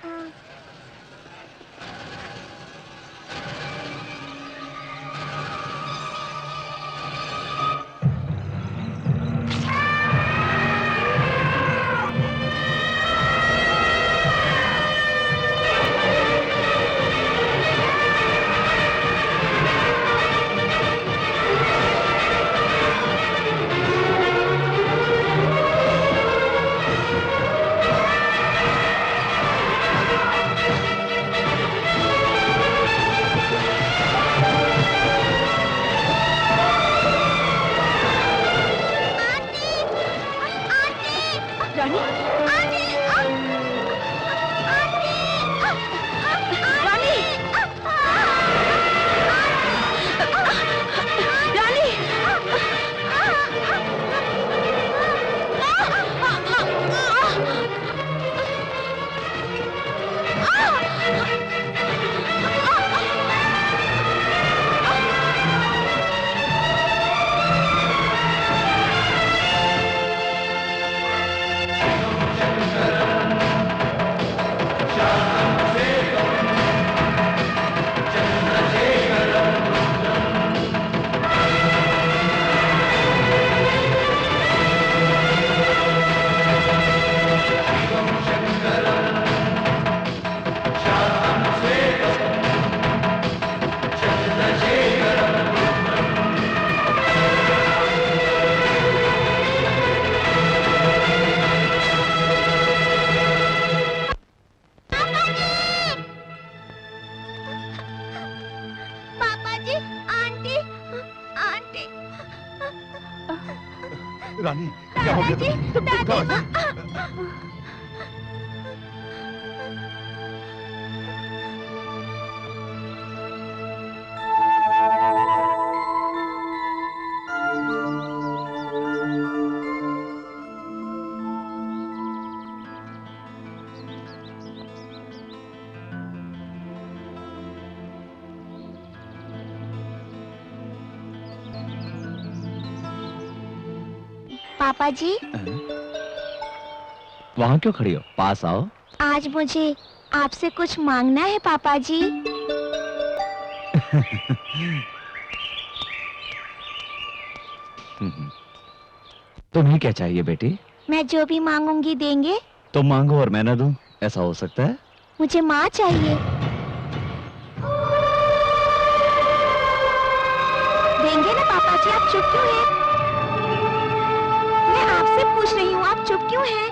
रानी, क्या हो गया तुम्हें? पापा जी, वहां क्यों खड़ी हो? पास आओ। आज मुझे आपसे कुछ मांगना है पापा जी। तुम्हें क्या चाहिए बेटी? मैं जो भी मांगूंगी देंगे? तुम मांगो और मैं ना दूं, ऐसा हो सकता है? मुझे माँ चाहिए। देंगे ना पापा जी? आप चुप क्यों हैं? मैं आपसे पूछ रही हूँ, आप चुप क्यों हैं?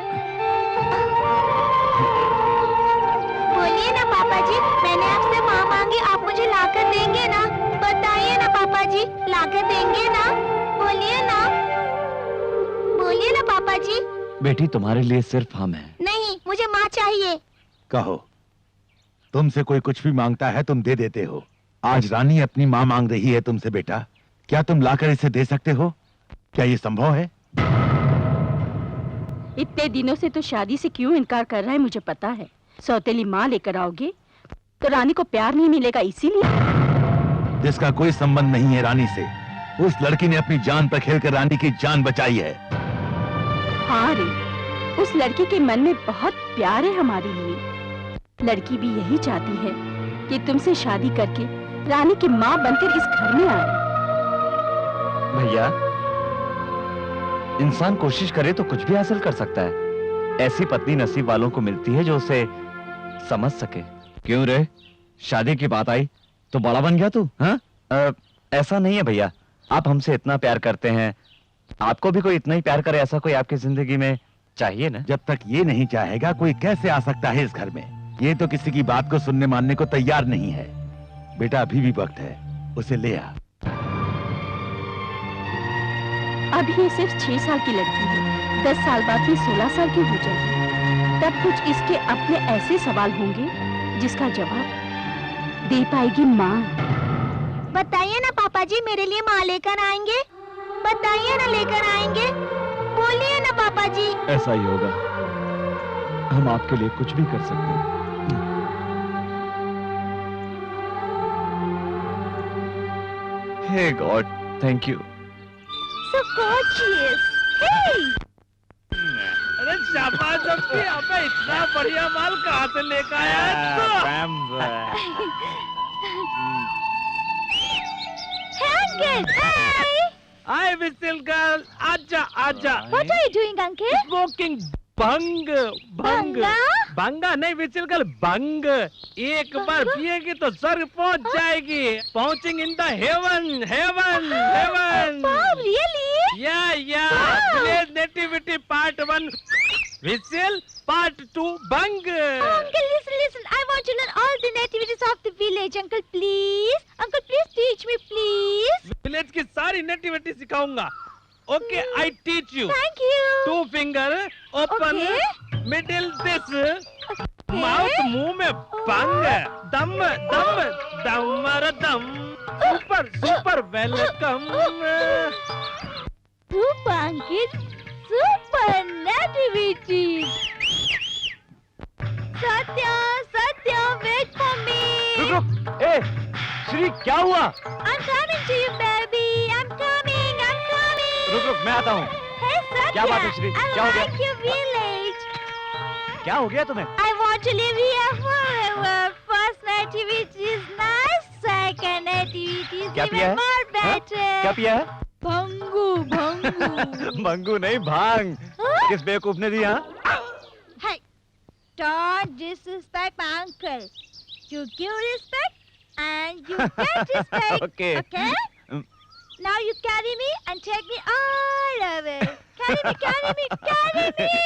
बोलिए ना पापा जी, मैंने आपसे माँ मांगी, आप मुझे लाकर देंगे ना? बताइए ना पापा जी, लाकर देंगे ना? बोलिए ना, बोलिए ना पापा जी। बेटी तुम्हारे लिए सिर्फ हम हैं। नहीं, मुझे माँ चाहिए। कहो, तुमसे कोई कुछ भी मांगता है तुम दे देते हो। आज रानी अपनी माँ मांग रही है तुमसे बेटा, क्या तुम लाकर इसे दे सकते हो? क्या ये संभव है? इतने दिनों से तो शादी से क्यों इनकार कर रहा है मुझे पता है। सौतेली माँ लेकर आओगे तो रानी को प्यार नहीं मिलेगा, इसीलिए। जिसका कोई संबंध नहीं है रानी से, उस लड़की ने अपनी जान पर खेलकर रानी की जान बचाई है। हाँ रे, उस लड़की के मन में बहुत प्यार है हमारे लिए। लड़की भी यही चाहती है कि तुमसे शादी करके रानी की माँ बनकर इस घर में आए। भैया, इंसान कोशिश करे तो कुछ भी हासिल कर सकता है। ऐसी पत्नी नसीब वालों को मिलती है जो उसे समझ सके। क्यों रे, शादी की बात आई तो बड़ा बन गया तू? हाँ? ऐसा नहीं है भैया, आप हमसे इतना प्यार करते हैं, आपको भी कोई इतना ही प्यार करे ऐसा कोई आपकी जिंदगी में चाहिए ना? जब तक ये नहीं चाहेगा कोई कैसे आ सकता है इस घर में? ये तो किसी की बात को सुनने मानने को तैयार नहीं है। बेटा अभी भी वक्त है, उसे ले आ। अभी ये सिर्फ 6 साल की लड़की है, 10 साल बाद ही 16 साल की हो जाएगी। तब कुछ इसके अपने ऐसे सवाल होंगे जिसका जवाब दे पाएगी माँ। बताइए ना पापा जी, मेरे लिए माँ लेकर आएंगे? बताइए ना, लेकर आएंगे? बोलिए ना पापा जी। ऐसा ही होगा, हम आपके लिए कुछ भी कर सकते हैं। Hey God, thank you. So gorgeous. Hey! अरे शाबाश अब्बी, अबे इतना बढ़िया माल कहाँ से लेकर आया? Uncle, hi. हाय विसिल गर्ल, आजा आजा। What are you doing, uncle? Smoking भंग भंग भंगा? भंगा नहीं विसिल गर्ल, भंग। एक बार पिएगी तो स्वर्ग पहुंच जाएगी। पहुंचिंग in the heaven heaven heaven. Wow, really? या village nativity part 1 whistle, part 2 भंग। Uncle, listen. I want to learn all the nativities of the village. Uncle, please. Uncle, please teach me, please. Village की सारी nativity सिखाऊंगा। Okay, I teach you. Thank you. 2 finger open, middle this, mouth मुंह में बंग, दम दम दमर दम, super super welcome. Super, uncle. Super nativities. Satya, wait for me. रुक, ए, श्री क्या हुआ? I'm coming to you, baby. I'm coming. रुक, मैं आता हूँ। Hey, Satya. क्या बात है, श्री? I क्या हो गया? like your village. क्या हो गया तुम्हें? I want to live here forever. First nativity is nice. Second nativity is क्या पिया even है? more better. क्या पिया है? भंगू. मंगू नहीं, भांग। Huh? किस बेवकूफ ने दी? हाँ? Hey, don't disrespect my uncle. You give respect and you get respect. Okay. Okay? Now you carry me and take me all over. Carry me.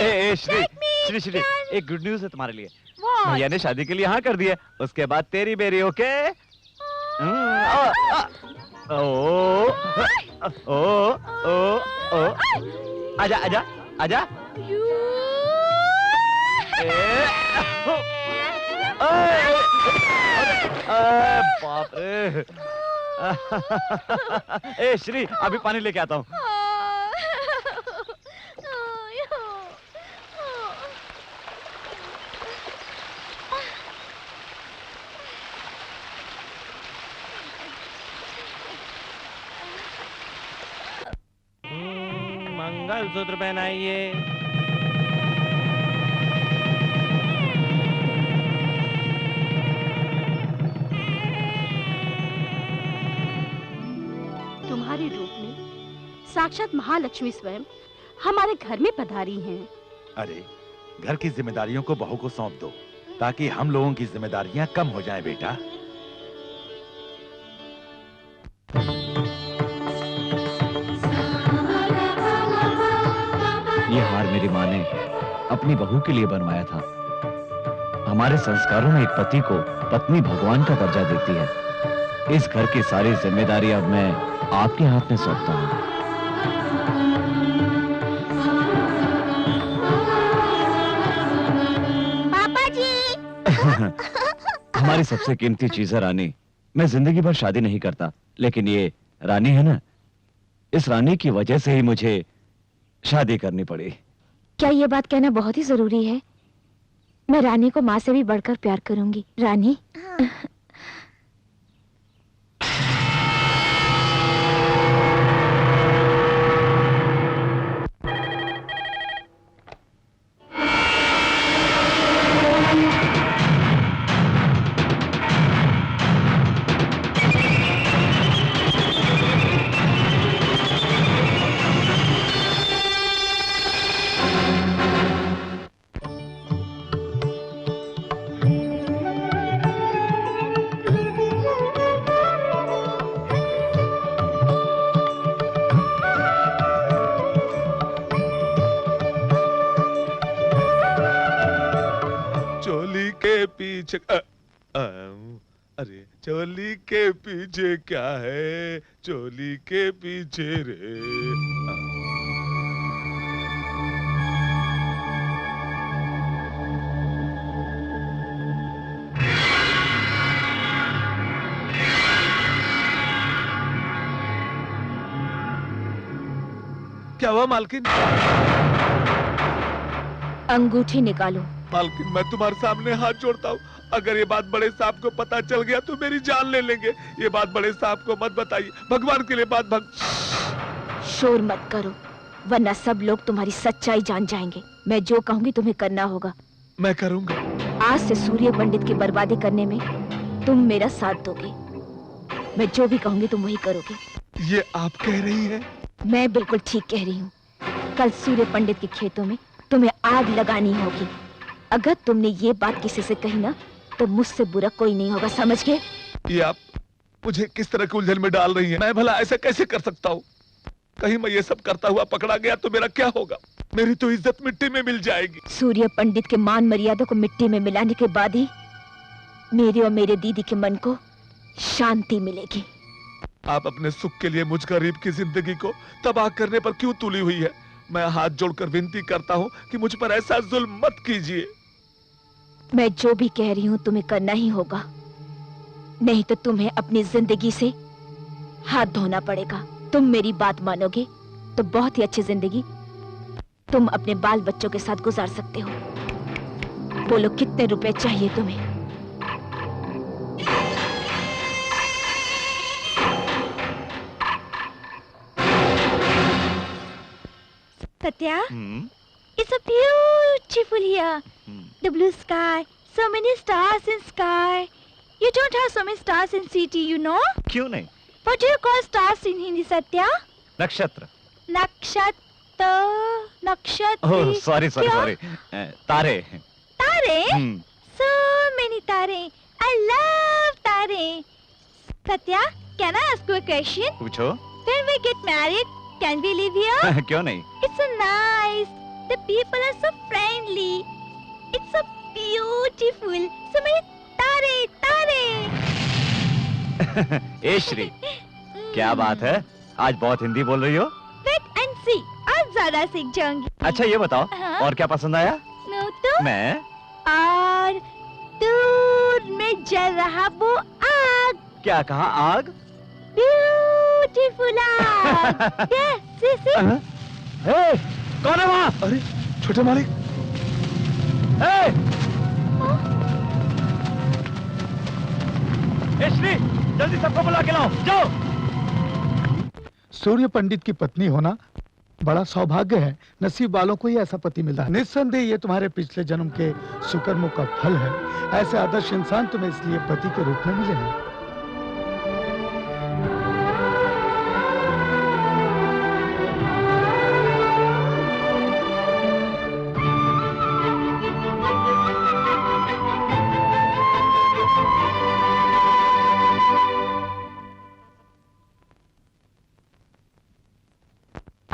ए, Shri, Take me, Shri, carry me. एक गुड न्यूज है तुम्हारे लिए। What? भैया ने शादी के लिए हाँ कर दिया, उसके बाद तेरी बेरी। ओके? ओ, आजा। You. बाप रे। ए श्री, अभी पानी लेके आता हूँ। मंगलसूत्र पहनाइए। तुम्हारे रूप में साक्षात महालक्ष्मी स्वयं हमारे घर में पधारी हैं। अरे घर की जिम्मेदारियों को बहू को सौंप दो ताकि हम लोगों की जिम्मेदारियां कम हो जाएं बेटा। ये हार मेरी माँ ने अपनी बहू के लिए बनवाया था। हमारे संस्कारों में एक पति को पत्नी भगवान का दर्जा देती है। इस घर की सारी जिम्मेदारी अब मैं आपके हाथ में सौंपता हूँ। पापा जी। हमारी सबसे कीमती चीज है रानी। मैं जिंदगी भर शादी नहीं करता, लेकिन ये रानी है ना, इस रानी की वजह से ही मुझे शादी करनी पड़ी। क्या ये बात कहना बहुत ही जरूरी है? मैं रानी को माँ से भी बढ़कर प्यार करूंगी। रानी, चोली के पीछे अरे चोली के पीछे क्या है, चोली के पीछे रे। क्या हुआ मालकिन? अंगूठी निकालो। मालकिन मैं तुम्हारे सामने हाथ जोड़ता हूँ, अगर ये बात बड़े साहब को पता चल गया तो मेरी जान ले लेंगे। ये बात बड़े साहब को मत बताइए, भगवान के लिए बात शोर मत करो, वरना सब लोग तुम्हारी सच्चाई जान जाएंगे। मैं जो कहूंगी तुम्हें करना होगा। मैं करूंगा। आज से सूर्य पंडित की बर्बादी करने में तुम मेरा साथ दोगे। मैं जो भी कहूंगी तुम वही करोगे। ये आप कह रही हैं? मैं बिल्कुल ठीक कह रही हूँ। कल सूर्य पंडित के खेतों में तुम्हें आग लगानी होगी। अगर तुमने ये बात किसी से कही ना तो मुझसे बुरा कोई नहीं होगा, समझ गए? ये आप मुझे किस तरह के उलझन में डाल रही हैं? मैं भला ऐसा कैसे कर सकता हूँ? कहीं मैं ये सब करता हुआ पकड़ा गया तो मेरा क्या होगा? मेरी तो इज्जत मिट्टी में मिल जाएगी। सूर्य पंडित के मान मर्यादा को मिट्टी में मिलाने के बाद ही मेरे और मेरे दीदी के मन को शांति मिलेगी। आप अपने सुख के लिए मुझ गरीब की जिंदगी को तबाह करने पर क्यों तुली हुई है? मैं हाथ जोड़कर विनती करता हूँ कि मुझ पर ऐसा जुल्म मत कीजिए। मैं जो भी कह रही हूँ तुम्हें करना ही होगा, नहीं तो तुम्हें अपनी जिंदगी से हाथ धोना पड़ेगा। तुम मेरी बात मानोगे तो बहुत ही अच्छी जिंदगी तुम अपने बाल बच्चों के साथ गुजार सकते हो। बोलो कितने रुपए चाहिए तुम्हें? Satya, it's so beautiful here. The blue sky, so many stars in sky. You don't have so many stars in city, you know? क्यों नहीं? What do you call stars in Hindi, Satya? नक्षत्र। Nakshatra, nakshatra. Oh sorry sorry क्या? Sorry, तारे। तारे? So many tare. I love tare. Satya, can I ask you a question? पूछो। When we get married, can we live here? क्यों नहीं? It's so nice. The people are so friendly. It's so beautiful. So many tare, tare. ए श्री, क्या बात है? आज बहुत हिंदी बोल रही हो? Wait and see. आज ज़्यादा सीख जाऊंगी। अच्छा ये बताओ, हाँ? और क्या पसंद आया? No, तो? मैं? और दूर में जल रहा वो आग। क्या कहा? आग? Beautiful आग। Yes, see. हे, कौन है वहाँ? अरे छोटे मालिक। श्री, जल्दी सबको बुला के लाओ, जाओ। सूर्य पंडित की पत्नी होना बड़ा सौभाग्य है। नसीब वालों को ही ऐसा पति मिलता है। निस्संदेह ये तुम्हारे पिछले जन्म के सुकर्मों का फल है। ऐसे आदर्श इंसान तुम्हें इसलिए पति के रूप में मिले हैं।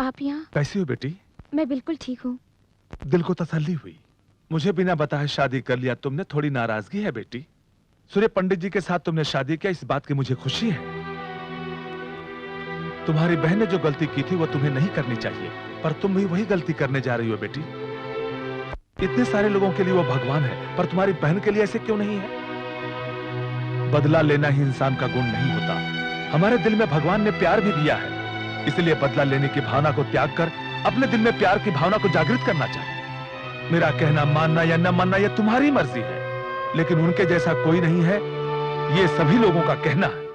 आप यहाँ? कैसी हो बेटी? मैं बिल्कुल ठीक हूँ। दिल को तसल्ली हुई। मुझे बिना बताए शादी कर लिया तुमने, थोड़ी नाराजगी है बेटी? सूर्य पंडित जी के साथ तुमने शादी किया, इस बात की मुझे खुशी है। तुम्हारी बहन ने जो गलती की थी वो तुम्हें नहीं करनी चाहिए, पर तुम भी वही गलती करने जा रही हो बेटी। इतने सारे लोगों के लिए वो भगवान है, पर तुम्हारी बहन के लिए ऐसे क्यों नहीं है? बदला लेना ही इंसान का गुण नहीं होता। हमारे दिल में भगवान ने प्यार भी दिया है, इसलिए बदला लेने की भावना को त्याग कर अपने दिल में प्यार की भावना को जागृत करना चाहिए। मेरा कहना मानना या न मानना यह तुम्हारी मर्जी है, लेकिन उनके जैसा कोई नहीं है, ये सभी लोगों का कहना है।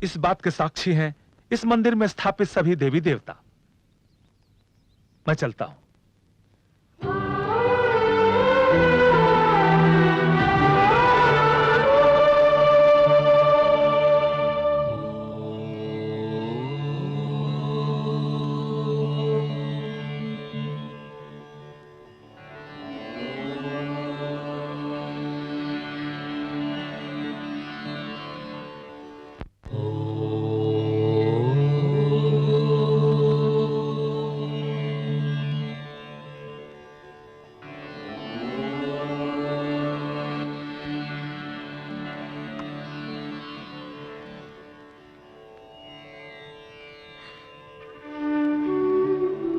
इस बात के साक्षी हैं इस मंदिर में स्थापित सभी देवी देवता। मैं चलता हूं।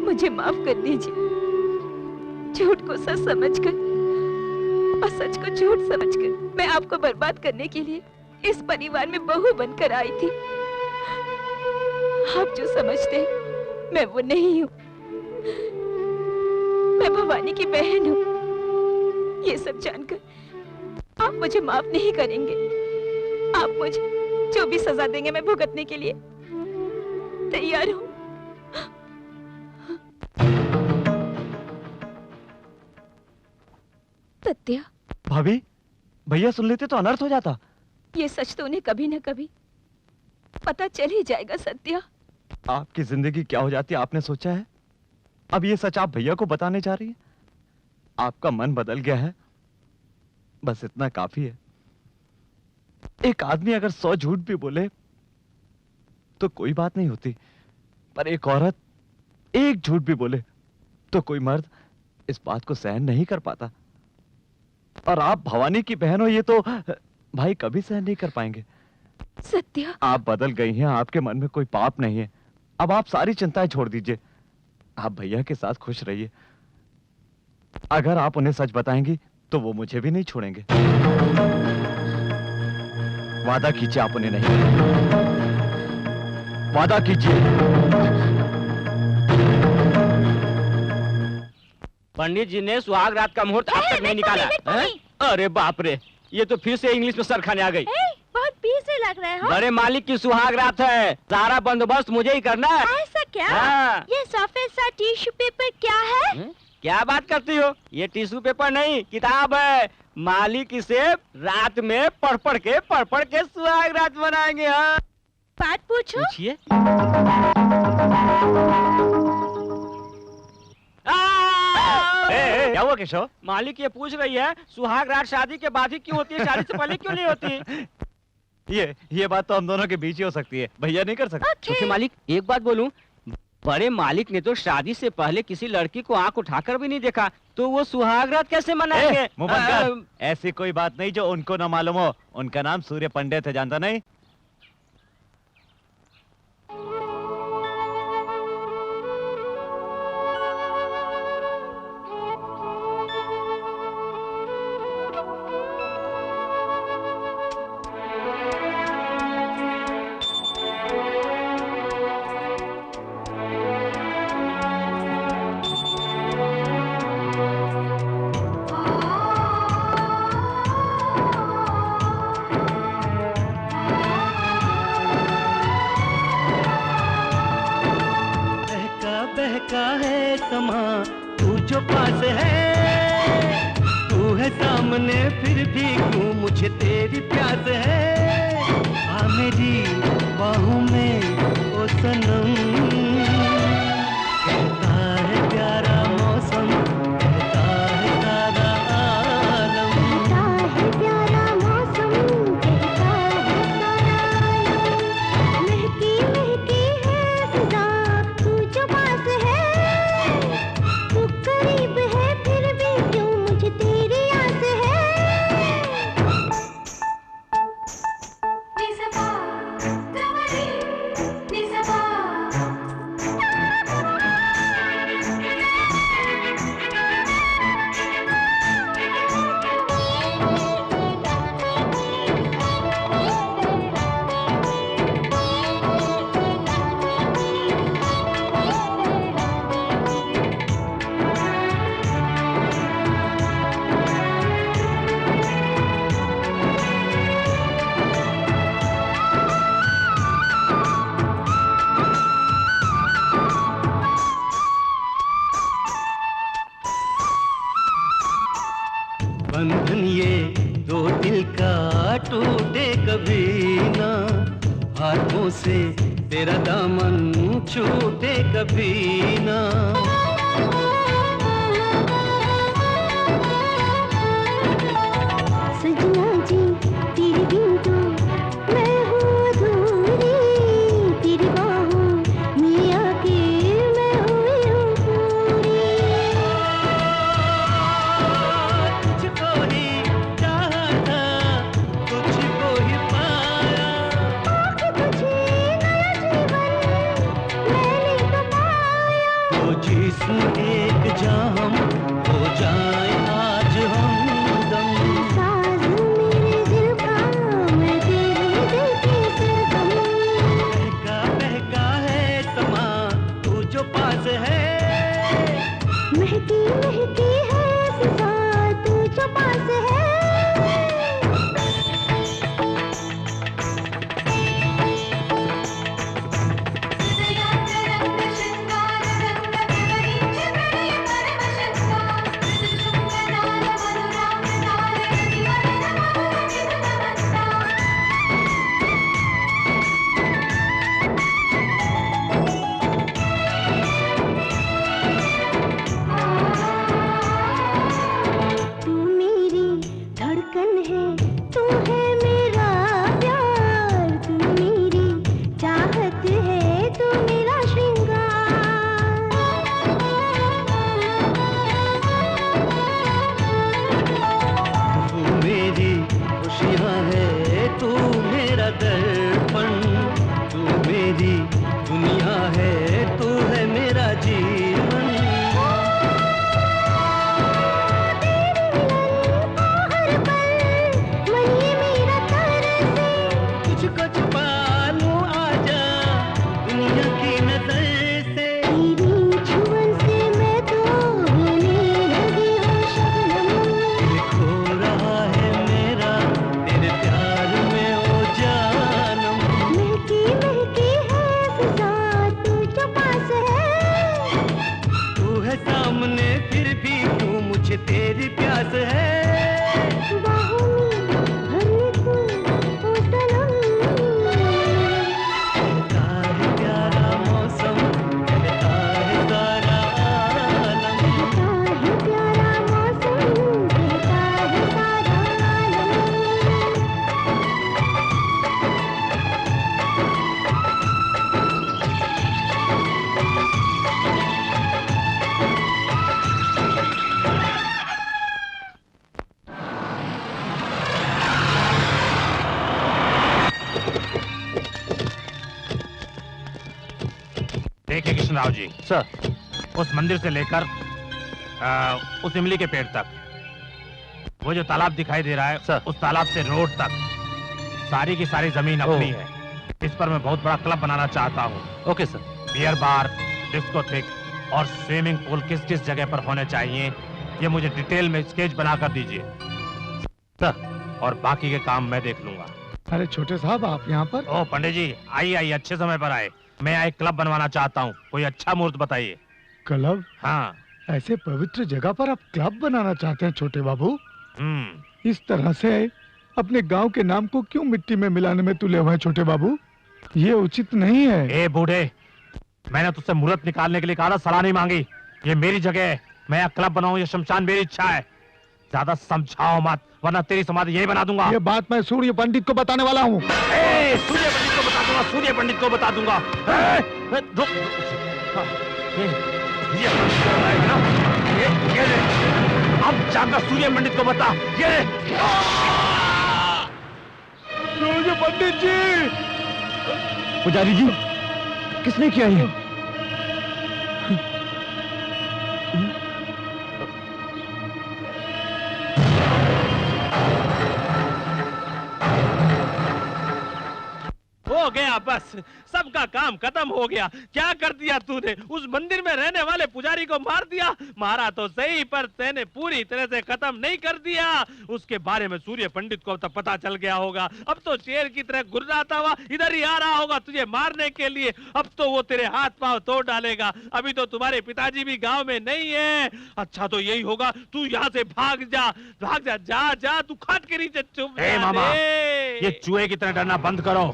मुझे माफ कर दीजिए। झूठ को सच समझकर और सच को झूठ समझकर मैं आपको बर्बाद करने के लिए इस परिवार में बहू बनकर आई थी। आप जो समझते हैं मैं वो नहीं हूँ। मैं भवानी की बहन हूँ। ये सब जानकर आप मुझे माफ नहीं करेंगे। आप मुझे जो भी सजा देंगे मैं भुगतने के लिए तैयार हूँ। सत्या, भाभी, भैया सुन लेते तो अनर्थ हो जाता। ये सच तो उन्हें कभी न कभी पता चल ही जाएगा। सत्या, आपकी जिंदगी क्या हो जाती आपने सोचा है? अब ये सच आप भैया को बताने जा रही है? आपका मन बदल गया है, बस इतना काफी है। एक आदमी अगर 100 झूठ भी बोले तो कोई बात नहीं होती, पर एक औरत एक झूठ भी बोले तो कोई मर्द इस बात को सहन नहीं कर पाता। और आप भवानी की बहन हो, ये तो भाई कभी सहन नहीं कर पाएंगे। सत्या, आप बदल गई हैं, आपके मन में कोई पाप नहीं है। अब आप सारी चिंताएं छोड़ दीजिए, आप भैया के साथ खुश रहिए। अगर आप उन्हें सच बताएंगी तो वो मुझे भी नहीं छोड़ेंगे। वादा कीजिए आप उन्हें नहीं, वादा कीजिए। पंडित जी ने सुहाग रात का मुहूर्त अब तक नहीं निकाला। अरे बाप रे, ये तो फिर से इंग्लिश में सर खाने आ गई। बहुत पीछे लग रहे हो। बड़े मालिक की सुहाग रात है, सारा बंदोबस्त मुझे ही करना है। ऐसा क्या? हाँ। ये सफेद सा टिश्यू पेपर क्या है? क्या बात करती हो? ये टिश्यू पेपर नहीं, किताब है। मालिक इसे रात में पढ़ पढ़ के सुहाग रात बनाएंगे। हाँ, बात पूछो। पूछिए। क्या हुआ केशव? मालिक ये पूछ रही है सुहाग रात शादी के बाद ही क्यों होती है, शादी से पहले क्यों नहीं होती? ये बात तो हम दोनों के बीच ही हो सकती है, भैया नहीं कर सकते। छोटे मालिक, एक बात बोलूं, बड़े मालिक ने तो शादी से पहले किसी लड़की को आंख उठाकर भी नहीं देखा, तो वो सुहाग रात कैसे मनाएंगे? मुंह बंद कर। ऐसी कोई बात नहीं जो उनको ना मालूम हो। उनका नाम सूर्य पंडित है, जानता नहीं? बहका है समा, तू जो पास है, तू है सामने फिर भी क्यों मुझे तेरी प्यास है। आ मेरी बाहों में ओ सनम, कहता है प्यारा मौसम, कहता है सारा आलम, कहता है प्यारा मौसम, कहता है सारा आलम, महकी महकी है फिजा, कभी ना, हाथों से तेरा दामन छूटे कभी ना। सजना जी तेरे बिन तो मैं हूँ अधूरी, तेरी बाहों में आके मैं हुई हूँ पूरी। तुझको ही चाहा था, तुझको ही पाया, आके तुझे नया जीवन मैंने तो पाया। तो जिस्म एक जाम हो जाए आज हमदम। साज मेरे दिल का मैं तेरे दिल की सरगम। बहका बहका है समा तू जो पास है, महकी महकी है फिजा तू जो पास है। तू मेरी धड़कन है, तू है मेरा प्यार, तू मेरी चाहत है, तू मेरा श्रृंगार। तू मेरी खुशियाँ है, तू मेरा दर्पण, तू मेरी दुनिया है, तू है मेरा जीवन। मन ये मेरा तरस है, तुझको छुपा लूं आजा दुनिया की नजर से। तेरी छुअन से मैं तो होने लगी हूँ शबनम। दिल खो रहा है मेरा तेरे प्यार में ओ जानम। महकी महकी है फिजा तू जो पास है। तू है सामने फिर भी क्यों मुझे तेरी प्यास है। बाहों में भरने को ओ सनम। कहता है प्यारा मौसम, कहता है सारा आलम। कहता है प्यारा मौसम, कहता है सारा आलम। देखिए कृष्णराव जी सर, उस मंदिर से लेकर उस इमली के पेड़ तक, वो जो तालाब दिखाई दे रहा है सर, उस तालाब से रोड तक सारी की सारी जमीन अपनी है। इस पर मैं बहुत बड़ा क्लब बनाना चाहता हूँ। Okay sir. Beer bar, discotheque और स्विमिंग पूल किस किस जगह पर होने चाहिए, ये मुझे डिटेल में स्केच बनाकर दीजिए सर, और बाकी के काम मैं देख लूंगा। अरे छोटे साहब आप यहाँ पर? ओ पंडित जी, आइए आइए, अच्छे समय पर आए। मैं यहाँ एक क्लब बनवाना चाहता हूँ, कोई अच्छा मुहूर्त बताइए। क्लब? हाँ। ऐसे पवित्र जगह पर आप क्लब बनाना चाहते हैं छोटे बाबू? इस तरह से अपने गांव के नाम को क्यों मिट्टी में मिलाने में तुले हुए हैं छोटे बाबू? ये उचित नहीं है। ए बूढ़े, मैंने तुझसे मुहूर्त निकालने के लिए कहा था, सलाह नहीं मांगी। ये मेरी जगह है, मैं यहाँ क्लब बनाऊं, ये शमशान मेरी इच्छा है। ज्यादा समझाओ मत, वरना तेरी समाधि यही बना दूंगा। ये बात मैं सूर्य पंडित को बताने वाला हूँ। सूर्य पंडित को बता दूंगा, सूर्य पंडित को बता दूंगा। अब जाकर सूर्य पंडित को बता। ये सूर्य पंडित जी! पुजारी जी, किसने किया ये? हो गया बस, सबका काम खत्म हो गया। क्या कर दिया तूने? उस मंदिर में रहने वाले पुजारी को मार दिया। मारा तो सही, पर तेने पूरी तरह से खत्म नहीं कर दिया। उसके बारे में सूर्य पंडित को तो पता चल गया होगा। अब तो शेर की तरह गुर्राता हुआ इधर ही आ रहा होगा तुझे मारने के लिए। अब तो वो तेरे हाथ पांव तोड़ डालेगा। अभी तो तुम्हारे पिताजी भी गांव में नहीं है। अच्छा तो यही होगा, तू यहाँ से भाग जा, भाग जा, जा जा, तू खाट के नीचे चुप ए मामा, ये चूहे की तरह डरना बंद करो।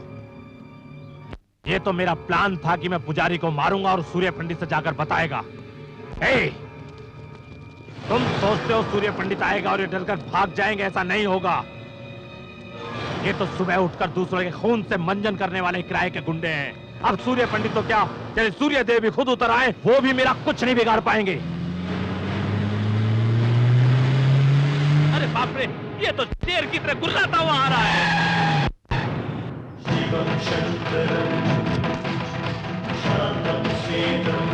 ये तो मेरा प्लान था कि मैं पुजारी को मारूंगा और सूर्य पंडित से जाकर बताएगा। ए, तुम सोचते हो सूर्य पंडित आएगा और ये डरकर भाग जाएंगे? ऐसा नहीं होगा। ये तो सुबह उठकर दूसरे के खून से मंजन करने वाले किराए के गुंडे हैं। अब सूर्य पंडित तो क्या, चले सूर्य देव भी खुद उतर आए, वो भी मेरा कुछ नहीं बिगाड़ पाएंगे। अरे बाप रे, ये तो शेर की तरह गुर्राता हुआ आ रहा है। शिवं शंकरं शांतं शीतलं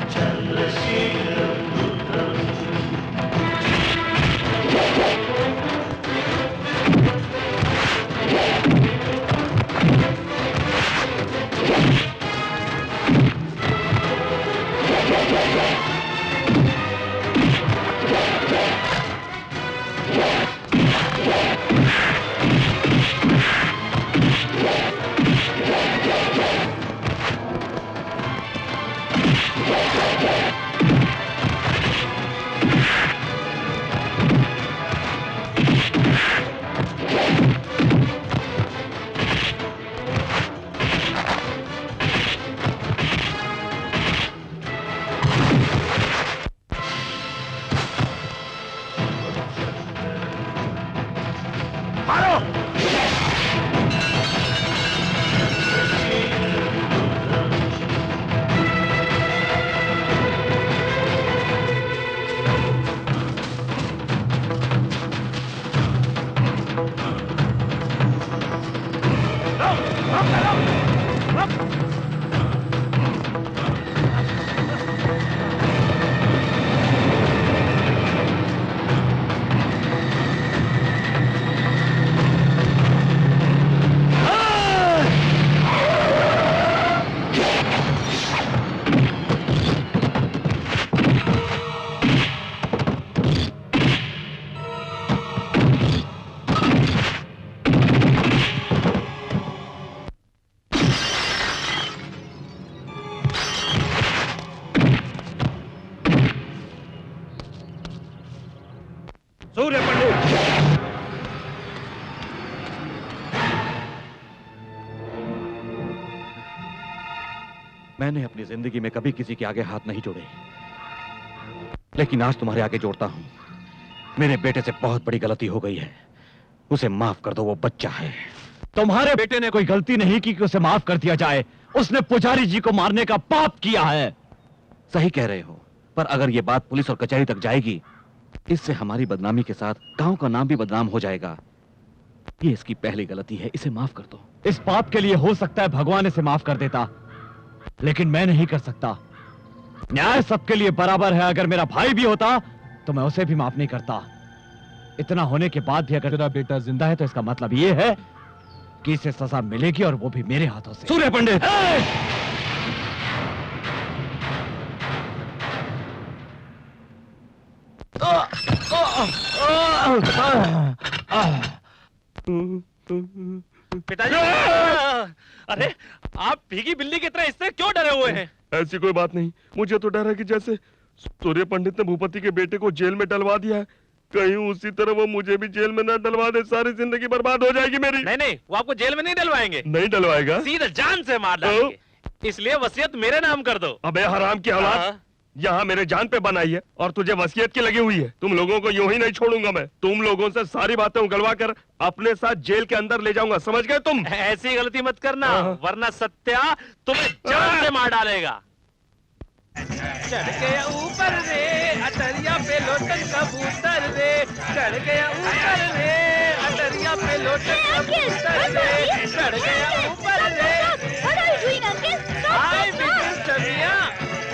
चंद्रशेखरं रुद्रं। सूर्य पंडित, मैंने अपनी जिंदगी में कभी किसी के आगे हाथ नहीं जोड़े, लेकिन आज तुम्हारे आगे जोड़ता हूं। मेरे बेटे से बहुत बड़ी गलती हो गई है, उसे माफ कर दो, वो बच्चा है। तुम्हारे बेटे ने कोई गलती नहीं की कि उसे माफ कर दिया जाए। उसने पुजारी जी को मारने का पाप किया है। सही कह रहे हो, पर अगर ये बात पुलिस और कचहरी तक जाएगी, इससे हमारी बदनामी के साथ गांव का नाम भी बदनाम हो जाएगा। ये इसकी पहली गलती है, इसे माफ कर दो। इस पाप के लिए हो सकता है भगवान इसे माफ कर देता, लेकिन मैं नहीं कर सकता। न्याय सबके लिए बराबर है। अगर मेरा भाई भी होता तो मैं उसे भी माफ नहीं करता। इतना होने के बाद भी अगर तेरा बेटा जिंदा है तो इसका मतलब ये है कि इसे सजा मिलेगी, और वो भी मेरे हाथों से। सूर्य पंडित, पिताजी, अरे आप भीगी बिल्ली की तरह इससे क्यों डरे हुए हैं? ऐसी कोई बात नहीं, मुझे तो डर है कि जैसे सूर्य पंडित ने भूपति के बेटे को जेल में डलवा दिया है, कहीं उसी तरह वो मुझे भी जेल में न डलवा दे। सारी जिंदगी बर्बाद हो जाएगी मेरी। नहीं नहीं, वो आपको जेल में नहीं डलवाएंगे। नहीं डलवाएगा, सीधा जान से मार डालेंगे। इसलिए वसीयत मेरे नाम कर दो। अबे हराम की औलाद, यहाँ मेरे जान पे बनाई है और तुझे वसीयत की लगी हुई है। तुम लोगों को यूं ही नहीं छोड़ूंगा मैं। तुम लोगों से सारी बातें उगलवा कर अपने साथ जेल के अंदर ले जाऊंगा, समझ गए तुम? ऐसी गलती मत करना, वरना सत्या तुम्हें जान से मार डालेगा। चढ़ गया ऊपर रे अटरिया पे लोटन कबूतर रे, चढ़ गया ऊपर रे अटरिया पे लोटन कबूतर रे, चढ़ गया ऊपर रे। हाय विजिल छमिया,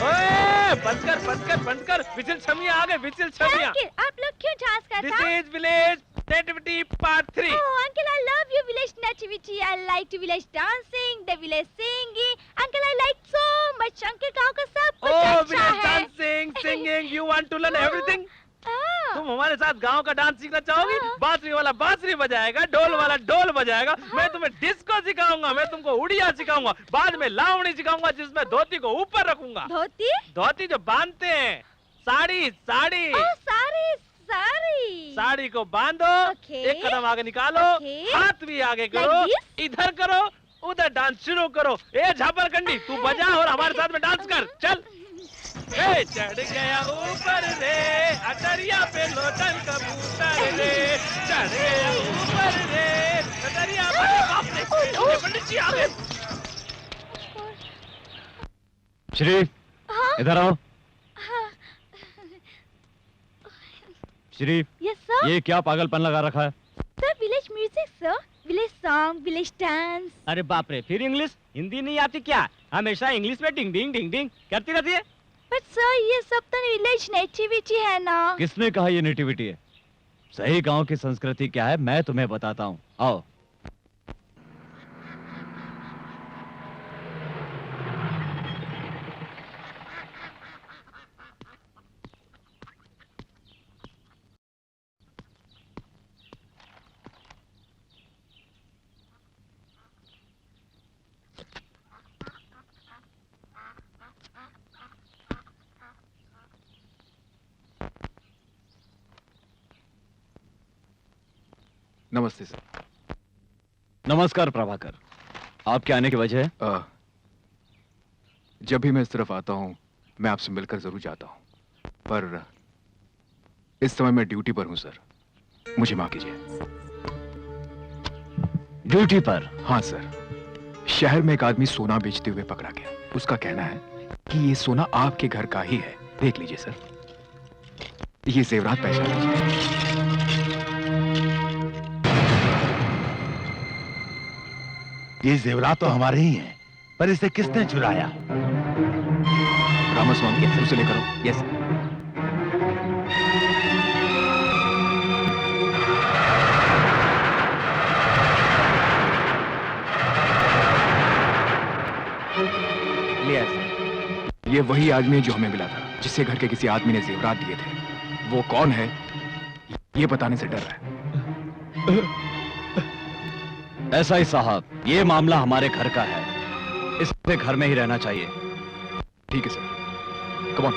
ओए बंद कर बंद कर बंद कर। विजिल छमिया आ गए, विजिल छमिया। आप लोग क्यों झांस कर this is village nativity part 3। Oh, uncle, I love your village nativity. I like to village dancing, the village singing. Uncle, I like so much. Uncle, गाँव का सब कुछ Oh, अच्छा village है। dancing, singing, you want to learn everything? हाँ। तुम हमारे साथ गांव का डांस सीखना चाहोगी? बांसुरी वाला बांसुरी बजाएगा, ढोल वाला ढोल बजाएगा। मैं तुम्हें डिस्को सिखाऊंगा, मैं तुमको उड़िया सिखाऊंगा, बाद में लावणी सिखाऊंगा जिसमें धोती को ऊपर रखूंगा। धोती? धोती जो बांधते हैं, साड़ी साड़ी। Oh, साड़ी साड़ी। साड़ी को बांधो, एक कदम आगे निकालो, हाथ भी आगे करो, इधर करो, उधर डांस शुरू करो। ए झापरकंडी, तू बजा और हमारे साथ में डांस कर, चल। ए चढ़ गया ऊपर रे, अटरिया पे लोटन कबूतर रे, चढ़ गया ऊपर रे, अटरिया पे। बाप रे, पंडित जी आ गए। श्री, इधर आओ। Shri, Yes, sir. ये क्या पागलपन लगा रखा है? Sir, village music, sir. Village song, village dance. अरे बाप रे, फिर इंग्लिश? हिंदी नहीं आती क्या? हमेशा इंग्लिश में डिंग डिंग डिंग डिंग करती रहती है। But sir, ये सब तो village nativity है ना? किसने कहा ये नेटिविटी है? सही गांव की संस्कृति क्या है मैं तुम्हें बताता हूँ। आओ। नमस्ते सर। नमस्कार प्रभाकर। आपके आने की वजह है? जब भी मैं इस तरफ आता हूँ मैं आपसे मिलकर जरूर जाता हूँ, पर इस समय मैं ड्यूटी पर हूँ सर, मुझे माफ कीजिए। ड्यूटी पर? हाँ सर। शहर में एक आदमी सोना बेचते हुए पकड़ा गया। उसका कहना है कि ये सोना आपके घर का ही है। देख लीजिए सर, ये जेवरात पहचान लीजिए। ये जेवरात तो हमारे ही हैं, पर इसे किसने चुराया? रामास्वामी, उसे लेकर आओ। यस। ये वही आदमी है जो हमें मिला था, जिससे घर के किसी आदमी ने जेवरात दिए थे। वो कौन है ये बताने से डर रहा है। ऐसा ही साहब, ये मामला हमारे घर का है, इसे घर में ही रहना चाहिए। ठीक है सर, कम ऑन।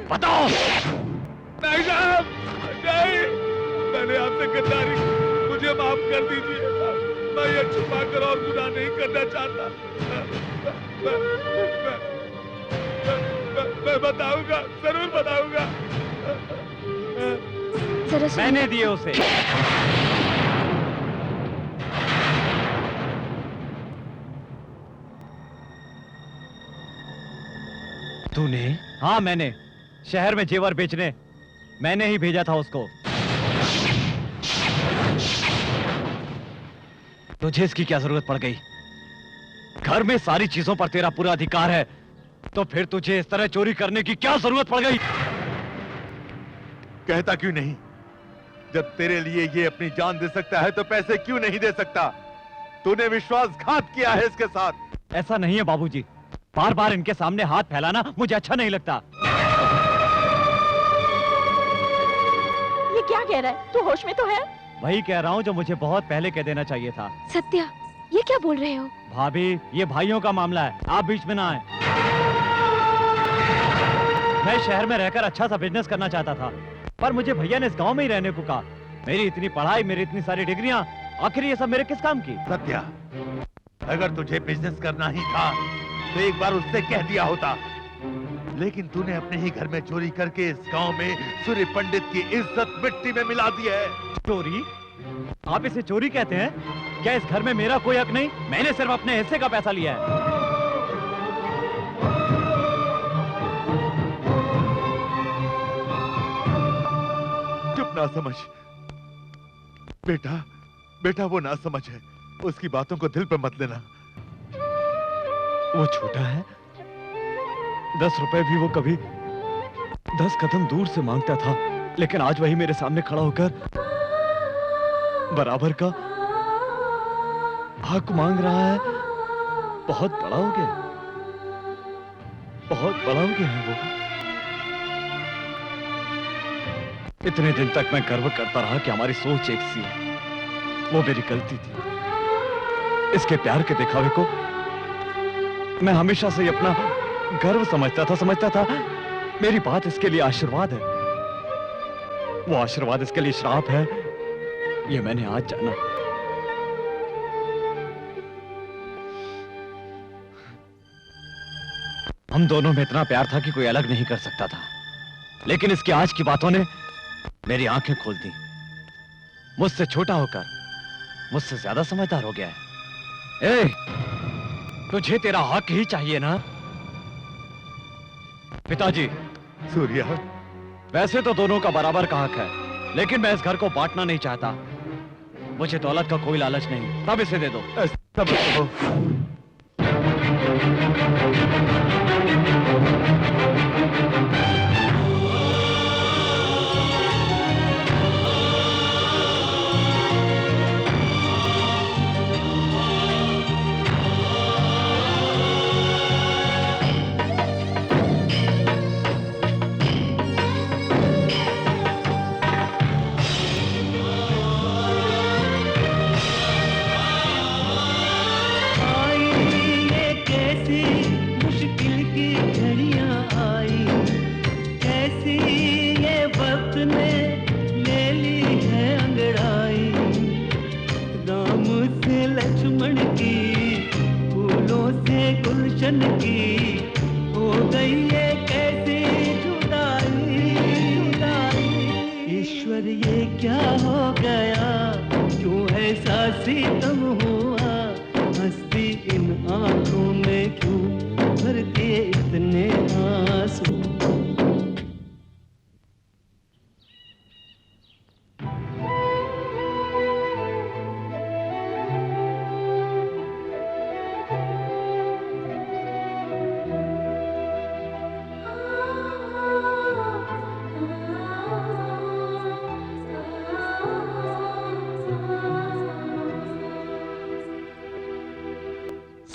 बताओ। नहीं साहब, नहीं, मैंने आपसे गद्दारी की, मुझे माफ कर दीजिए। मैं ये छुपा कर और गुनाह नहीं करना चाहता। मैं बताऊंगा, जरूर बताऊंगा। मैंने दिए उसे। तूने? हाँ मैंने। शहर में जेवर बेचने मैंने ही भेजा था उसको। तुझे इसकी क्या जरूरत पड़ गई? घर में सारी चीजों पर तेरा पूरा अधिकार है, तो फिर तुझे इस तरह चोरी करने की क्या जरूरत पड़ गई? कहता क्यों नहीं? जब तेरे लिए ये अपनी जान दे सकता है तो पैसे क्यों नहीं दे सकता? तूने विश्वासघात किया है इसके साथ। ऐसा नहीं है बाबूजी, बार बार इनके सामने हाथ फैलाना मुझे अच्छा नहीं लगता। ये क्या कह रहा है? तू होश में तो है? वही कह रहा हूँ जो मुझे बहुत पहले कह देना चाहिए था। सत्या, ये क्या बोल रहे हो? भाभी, ये भाइयों का मामला है, आप बीच में ना आए। मैं शहर में रहकर अच्छा सा बिजनेस करना चाहता था, पर मुझे भैया ने इस गांव में ही रहने को कहा। मेरी इतनी पढ़ाई, मेरी इतनी सारी डिग्रियां, आखिर ये सब मेरे किस काम की? सत्या, अगर तुझे बिजनेस करना ही था तो एक बार उससे कह दिया होता, लेकिन तूने अपने ही घर में चोरी करके इस गांव में सूर्य पंडित की इज्जत मिट्टी में मिला दी है। चोरी? आप इसे चोरी कहते हैं? क्या इस घर में मेरा कोई हक नहीं? मैंने सिर्फ अपने हिस्से का पैसा लिया है। चुप ना समझ बेटा, बेटा वो ना समझ है, उसकी बातों को दिल पे मत लेना। वो छोटा है, 10 रुपए भी वो कभी 10 कदम दूर से मांगता था, लेकिन आज वही मेरे सामने खड़ा होकर बराबर का हक मांग रहा है। बहुत बड़ा हो गया, बहुत बड़ा हो गया है वो। इतने दिन तक मैं गर्व करता रहा कि हमारी सोच एक सी है, वो मेरी गलती थी। इसके प्यार के दिखावे को मैं हमेशा से अपना गर्व समझता था। मेरी बात इसके लिए आशीर्वाद है, वो आशीर्वाद इसके लिए श्राप है, ये मैंने आज जाना। हम दोनों में इतना प्यार था कि कोई अलग नहीं कर सकता था, लेकिन इसकी आज की बातों ने मेरी आंखें खोल दी। मुझसे छोटा होकर मुझसे ज्यादा समझदार हो गया है। ए, तुझे तेरा हक ही चाहिए ना? पिताजी। सूर्या, वैसे तो दोनों का बराबर का हक है, लेकिन मैं इस घर को बांटना नहीं चाहता। मुझे दौलत का कोई लालच नहीं, तब इसे दे दो।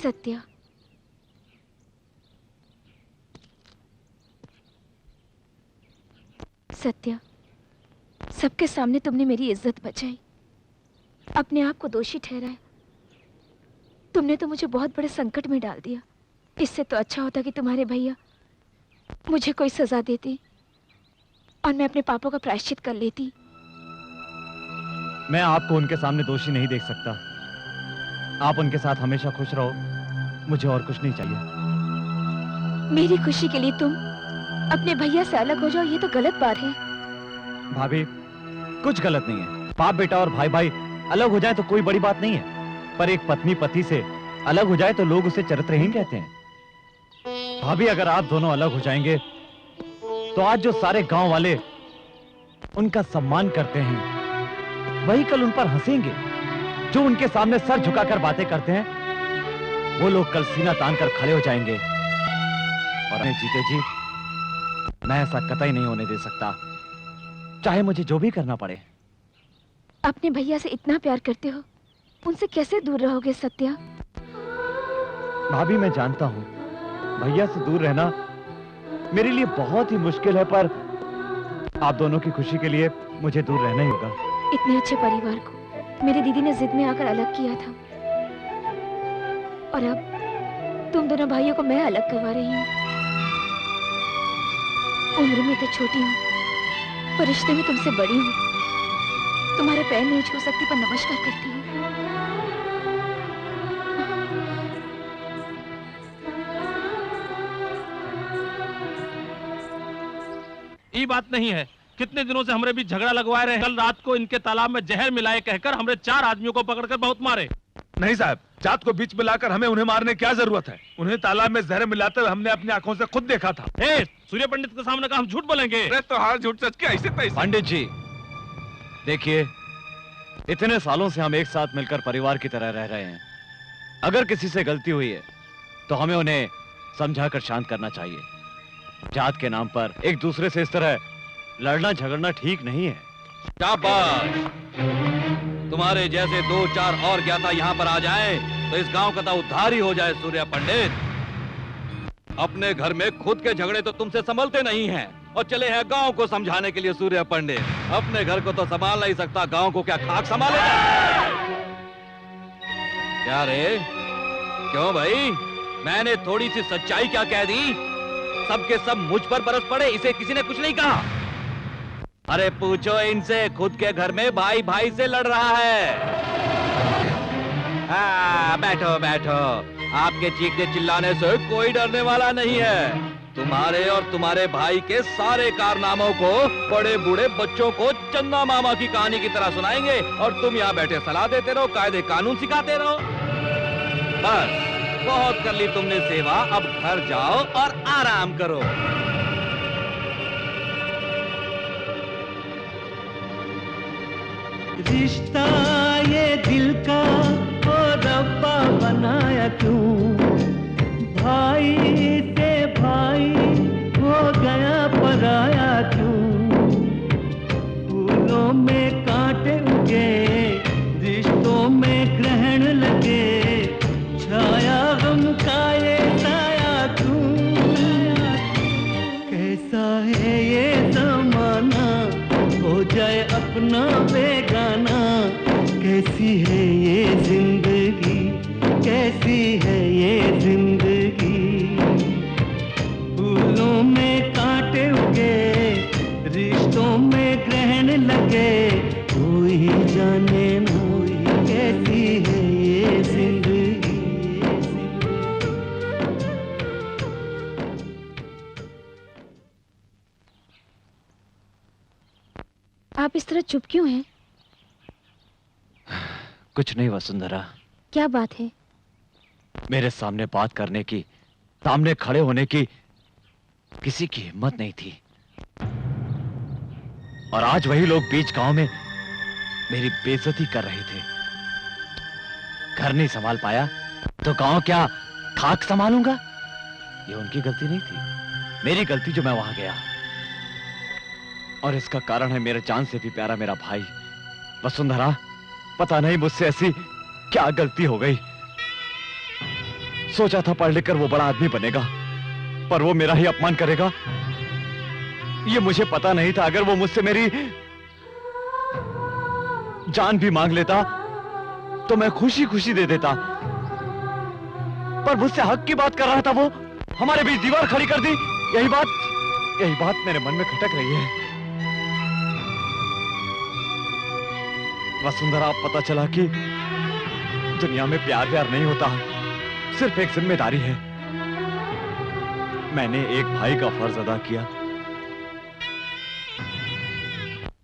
सत्या, सत्या, सबके सामने तुमने मेरी इज्जत बचाई, अपने आप को दोषी ठहराया। तुमने तो मुझे बहुत बड़े संकट में डाल दिया। इससे तो अच्छा होता कि तुम्हारे भैया मुझे कोई सजा देते और मैं अपने पापों का प्रायश्चित कर लेती। मैं आपको उनके सामने दोषी नहीं देख सकता। आप उनके साथ हमेशा खुश रहो, मुझे और कुछ नहीं चाहिए। मेरी खुशी के लिए तुम अपने भैया से अलग हो जाओ, ये तो गलत बात है। भाभी, कुछ गलत नहीं है। बाप बेटा और भाई भाई अलग हो जाए तो कोई बड़ी बात नहीं है, पर एक पत्नी पति से अलग हो जाए तो लोग उसे चरित्रहीन कहते हैं। भाभी, अगर आप दोनों अलग हो जाएंगे तो आज जो सारे गांव वाले उनका सम्मान करते हैं, वही कल उन पर हंसेंगे। जो उनके सामने सर झुकाकर बातें करते हैं, वो लोग कल सीना तान कर खड़े हो जाएंगे। और जीते जी मैं ऐसा कतई नहीं होने दे सकता, चाहे मुझे जो भी करना पड़े। अपने भैया से इतना प्यार करते हो, उनसे कैसे दूर रहोगे सत्या? भाभी, मैं जानता हूँ भैया से दूर रहना मेरे लिए बहुत ही मुश्किल है, पर आप दोनों की खुशी के लिए मुझे दूर रहना ही होगा। इतने अच्छे परिवार को मेरी दीदी ने जिद में आकर अलग किया था, और अब तुम दोनों भाइयों को मैं अलग करवा रही हूँ। उम्र में तो छोटी हूँ, पर रिश्ते में तुमसे बड़ी हूँ। तुम्हारे पैर नहीं छू सकती, पर नमस्कार करती हूँ। ये बात नहीं है। कितने दिनों से हमरे बीच झगड़ा लगवा रहे हैं। कल रात को इनके तालाब में जहर मिलाए कहकर हमरे 4 आदमियों को पकड़कर बहुत मारे। नहीं साहब, जात को बीच मिलाकर हमें उन्हें मारने की क्या जरूरत है? उन्हें तालाब में जहर मिलाते हुए हमने अपनी आंखों से खुद देखा था। सूर्य पंडित के सामने का हम झूठ बोलेंगे? अरे तो हार झूठ सच के ऐसे तैसे। पंडित जी देखिए, इतने सालों से हम एक साथ मिलकर परिवार की तरह रह रहे हैं। अगर किसी से गलती हुई है तो हमें उन्हें समझाकर शांत करना चाहिए। जात के नाम पर एक दूसरे से इस तरह लड़ना झगड़ना ठीक नहीं है। शाबाश! तुम्हारे जैसे 2-4 और ज्ञाता यहाँ पर आ जाएं, तो इस गांव का तो उद्धार ही हो जाए। सूर्य पंडित, अपने घर में खुद के झगड़े तो तुमसे संभलते नहीं हैं और चले हैं गांव को समझाने के लिए। सूर्य पंडित अपने घर को तो संभाल नहीं सकता, गांव को क्या खाक संभालेगा? क्या रे, क्यों भाई? मैंने थोड़ी सी सच्चाई क्या कह दी? सबके सब मुझ पर बरस पड़े, इसे किसी ने कुछ नहीं कहा। अरे पूछो इनसे, खुद के घर में भाई भाई से लड़ रहा है। बैठो बैठो, आपके चीखने चिल्लाने से कोई डरने वाला नहीं है। तुम्हारे और तुम्हारे भाई के सारे कारनामों को बड़े बूढ़े बच्चों को चंदा मामा की कहानी की तरह सुनाएंगे और तुम यहाँ बैठे सलाह देते रहो, कायदे कानून सिखाते रहो। बस बहुत कर ली तुमने सेवा, अब घर जाओ और आराम करो। रिश्ता ये दिल का ओ रब्बा बनाया क्यों? भाई से भाई हो गया पराया क्यों? फूलों में कांटे उगे, रिश्तों में ग्रहण लगे, छाया गम का ये साया क्यों? कैसा है ये जमाना, हो जाए अपना बेगाना। कैसी है ये जिंदगी, कैसी है ये जिंदगी? फूलों में कांटे उगे, रिश्तों में ग्रहण लगे, कोई जाने ना कैसी है ये जिंदगी। आप इस तरह चुप क्यों हैं? कुछ नहीं वसुंधरा, क्या बात है? मेरे सामने बात करने की, सामने खड़े होने की किसी की हिम्मत नहीं थी। और आज वही लोग बीच गांव में मेरी बेइज्जती कर रहे थे। घर नहीं संभाल पाया तो गांव क्या खाक संभालूंगा? ये उनकी गलती नहीं थी, मेरी गलती जो मैं वहां गया। और इसका कारण है मेरे जान से भी प्यारा मेरा भाई। वसुंधरा, पता नहीं मुझसे ऐसी क्या गलती हो गई। सोचा था पढ़ लिख कर वो बड़ा आदमी बनेगा, पर वो मेरा ही अपमान करेगा। ये मुझे पता नहीं था, अगर वो मुझसे मेरी जान भी मांग लेता तो मैं खुशी खुशी दे देता। पर मुझसे हक की बात कर रहा था वो, हमारे बीच दीवार खड़ी कर दी। यही बात मेरे मन में खटक रही है। वसुंधरा, अब पता चला कि दुनिया में प्यार व्यार नहीं होता, सिर्फ एक जिम्मेदारी है। मैंने एक भाई का फर्ज अदा किया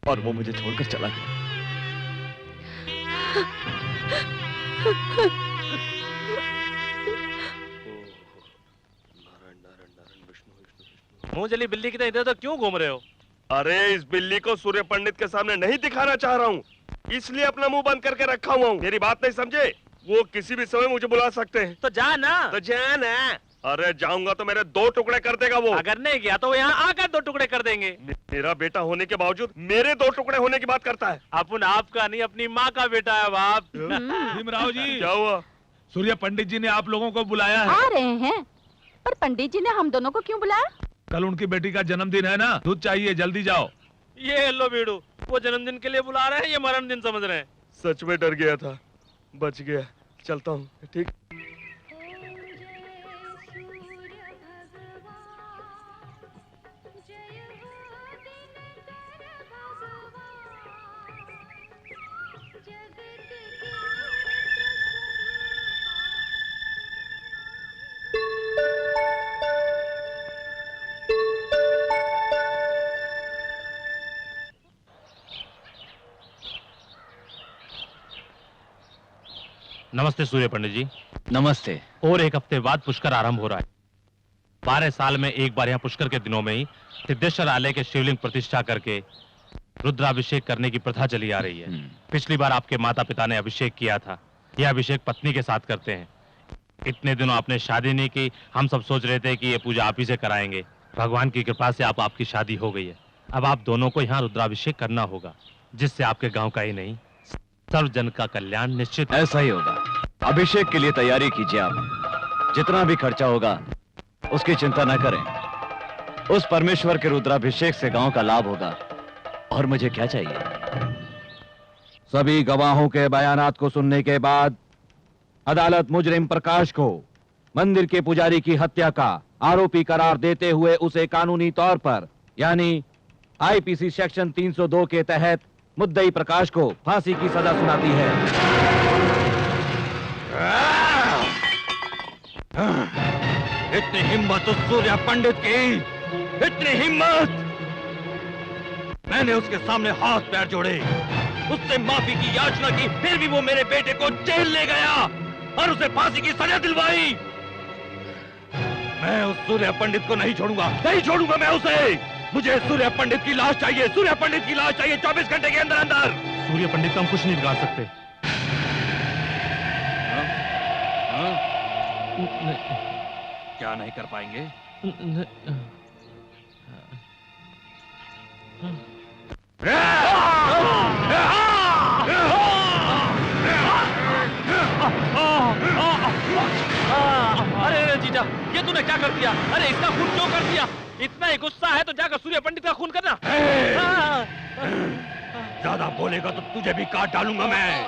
और वो मुझे छोड़कर चला गया। मुंह जली बिल्ली की तरह इधर तो क्यों घूम रहे हो? अरे इस बिल्ली को सूर्य पंडित के सामने नहीं दिखाना चाह रहा हूँ, इसलिए अपना मुंह बंद करके रखा हुआ हूँ। मेरी बात नहीं समझे? वो किसी भी समय मुझे बुला सकते हैं। तो जा ना। तो जा ना। अरे जाऊंगा तो मेरे 2 टुकड़े कर देगा वो। अगर नहीं गया तो वो यहाँ आकर 2 टुकड़े कर देंगे। मेरा बेटा होने के बावजूद मेरे 2 टुकड़े होने की बात करता है। अपन आपका नहीं, अपनी माँ का बेटा है बाप। भीमराव जी, क्या हुआ? सूर्य पंडित जी ने आप लोगों को बुलाया है। आ रहे हैं, पर पंडित जी ने हम दोनों को क्यों बुलाया? कल उनकी बेटी का जन्मदिन है ना, दूध चाहिए, जल्दी जाओ। ये लो बीड़ू, वो जन्मदिन के लिए बुला रहे हैं, ये मरण दिन समझ रहे हैं। सच में डर गया था, बच गया। चलता हूँ, ठीक। नमस्ते सूर्य पंडित जी। नमस्ते। और एक हफ्ते बाद पुष्कर आरंभ हो रहा है। 12 साल में एक बार यहाँ पुष्कर के दिनों में ही सिद्धेश्वर आलय के शिवलिंग प्रतिष्ठा करके रुद्राभिषेक करने की प्रथा चली आ रही है। पिछली बार आपके माता पिता ने अभिषेक किया था। यह अभिषेक पत्नी के साथ करते हैं। इतने दिनों आपने शादी नहीं की। हम सब सोच रहे थे कि ये पूजा आप ही से कराएंगे। भगवान की कृपा से आपकी शादी हो गई है। अब आप दोनों को यहाँ रुद्राभिषेक करना होगा, जिससे आपके गांव का ही नहीं सर्व जन का कल्याण निश्चित। ऐसा ही होगा। अभिषेक के लिए तैयारी कीजिए आप। जितना भी खर्चा होगा उसकी चिंता न करें। उस परमेश्वर के रुद्राभिषेक से गांव का लाभ होगा। और मुझे क्या चाहिए? सभी गवाहों के बयानात को सुनने के बाद अदालत मुजरिम प्रकाश को मंदिर के पुजारी की हत्या का आरोपी करार देते हुए उसे कानूनी तौर पर यानी आईपीसी सेक्शन 302 के तहत मुद्दई प्रकाश को फांसी की सजा सुनाती है। इतनी हिम्मत उस सूर्य पंडित की, इतनी हिम्मत! मैंने उसके सामने हाथ पैर जोड़े, उससे माफी की याचना की, फिर भी वो मेरे बेटे को जेल ले गया और उसे फांसी की सजा दिलवाई। मैं उस सूर्य पंडित को नहीं छोड़ूंगा, नहीं छोड़ूंगा मैं उसे। मुझे सूर्य पंडित की लाश चाहिए, सूर्य पंडित की लाश चाहिए 24 घंटे के अंदर अंदर। सूर्य पंडित को हम कुछ नहीं बिगाड़ सकते। क्या नहीं कर पाएंगे? अरे जीजा, ये तूने क्या कर दिया? अरे इसका खून क्यों कर दिया? इतना ही गुस्सा है तो जाकर सूर्य पंडित का खून करना। ज्यादा बोलेगा तो तुझे भी काट डालूंगा मैं।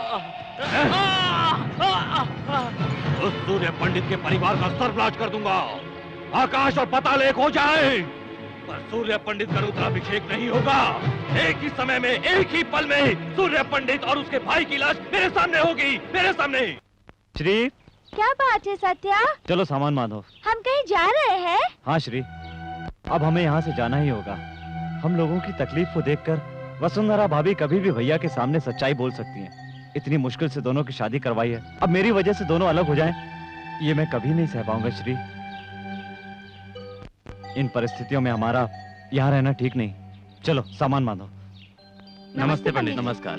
उस सूर्य पंडित के परिवार का सर्वनाश कर दूंगा। आकाश और पाताल एक हो जाए, पर सूर्य पंडित का रुद्राभिषेक नहीं होगा। एक ही समय में, एक ही पल में सूर्य पंडित और उसके भाई की लाश मेरे सामने होगी, मेरे सामने। श्री, क्या बात है सत्या? चलो सामान बांधो। हम कहीं जा रहे हैं? हाँ श्री, अब हमें यहाँ से जाना ही होगा। हम लोगों की तकलीफ को देखकर वसुंधरा भाभी कभी भी भैया के सामने सच्चाई बोल सकती हैं। इतनी मुश्किल से दोनों की शादी करवाई है, अब मेरी वजह से दोनों अलग हो जाएं, ये मैं कभी नहीं सह पाऊंगा श्री। इन परिस्थितियों में हमारा यहाँ रहना ठीक नहीं। चलो सामान बांधो। नमस्ते पंडित। नमस्कार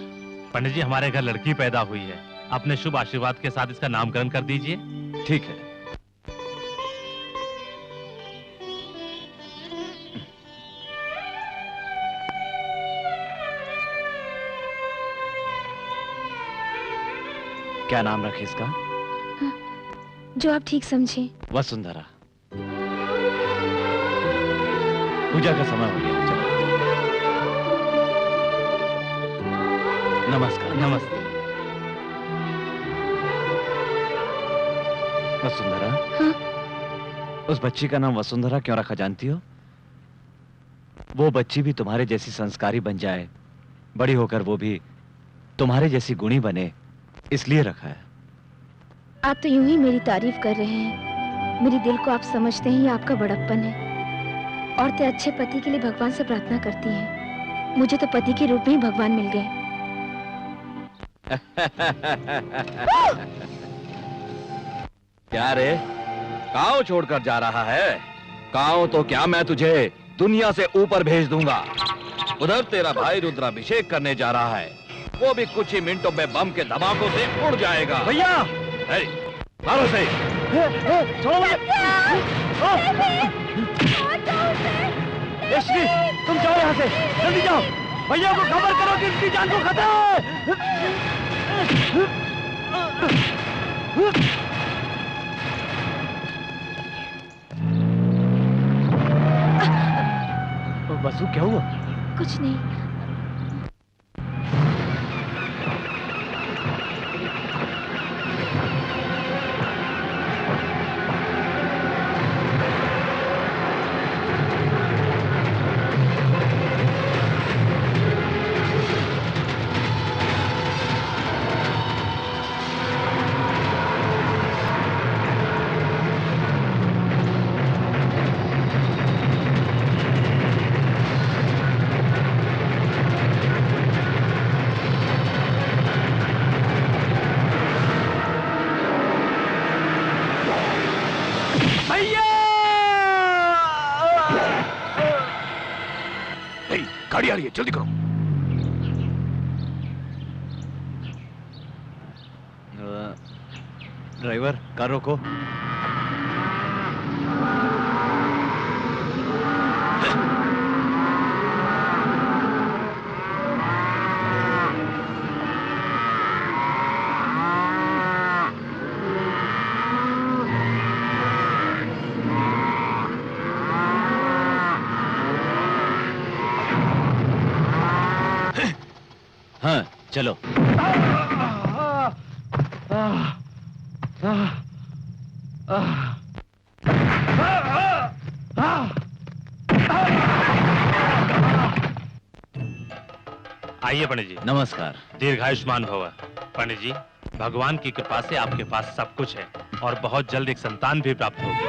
पंडित जी, हमारे घर लड़की पैदा हुई है। अपने शुभ आशीर्वाद के साथ इसका नामकरण कर दीजिए। ठीक है। क्या नाम रखे इसका? जो आप ठीक समझे। वसुंधरा। पूजा का समय हो गया, चलो। नमस्कार। नमस्ते। वसुंधरा। हाँ? उस बच्ची का नाम वसुंधरा क्यों रखा जानती हो? वो बच्ची भी तुम्हारे जैसी संस्कारी बन जाए, बड़ी होकर वो भी तुम्हारे जैसी गुणी बने, इसलिए रखा है। आप तो यूं ही मेरी तारीफ कर रहे हैं। मेरे दिल को आप समझते ही आपका बड़प्पन है। औरतें अच्छे पति के लिए भगवान से प्रार्थना करती हैं। मुझे तो पति के रूप में ही भगवान मिल गए। क्या रे, गांव छोड़कर जा रहा है? गांव तो क्या, मैं तुझे दुनिया से ऊपर भेज दूंगा। उधर तेरा भाई रुद्राभिषेक करने जा रहा है, वो भी कुछ ही मिनटों में बम के धमाकों से उड़ जाएगा। भैया, मारो से। श्री, तुम जाओ यहाँ से, जल्दी जाओ। भैया को खबर करो कि इनकी जान को खतरा है। वसु, क्या हुआ? कुछ नहीं। गाड़ी आ रही है, जल्दी करो। ड्राइवर, कार रोको। हाँ, चलो। आइए पंडित जी। नमस्कार। दीर्घायुष्मान भव। पंडित जी, भगवान की कृपा से आपके पास सब कुछ है और बहुत जल्द एक संतान भी प्राप्त होगी।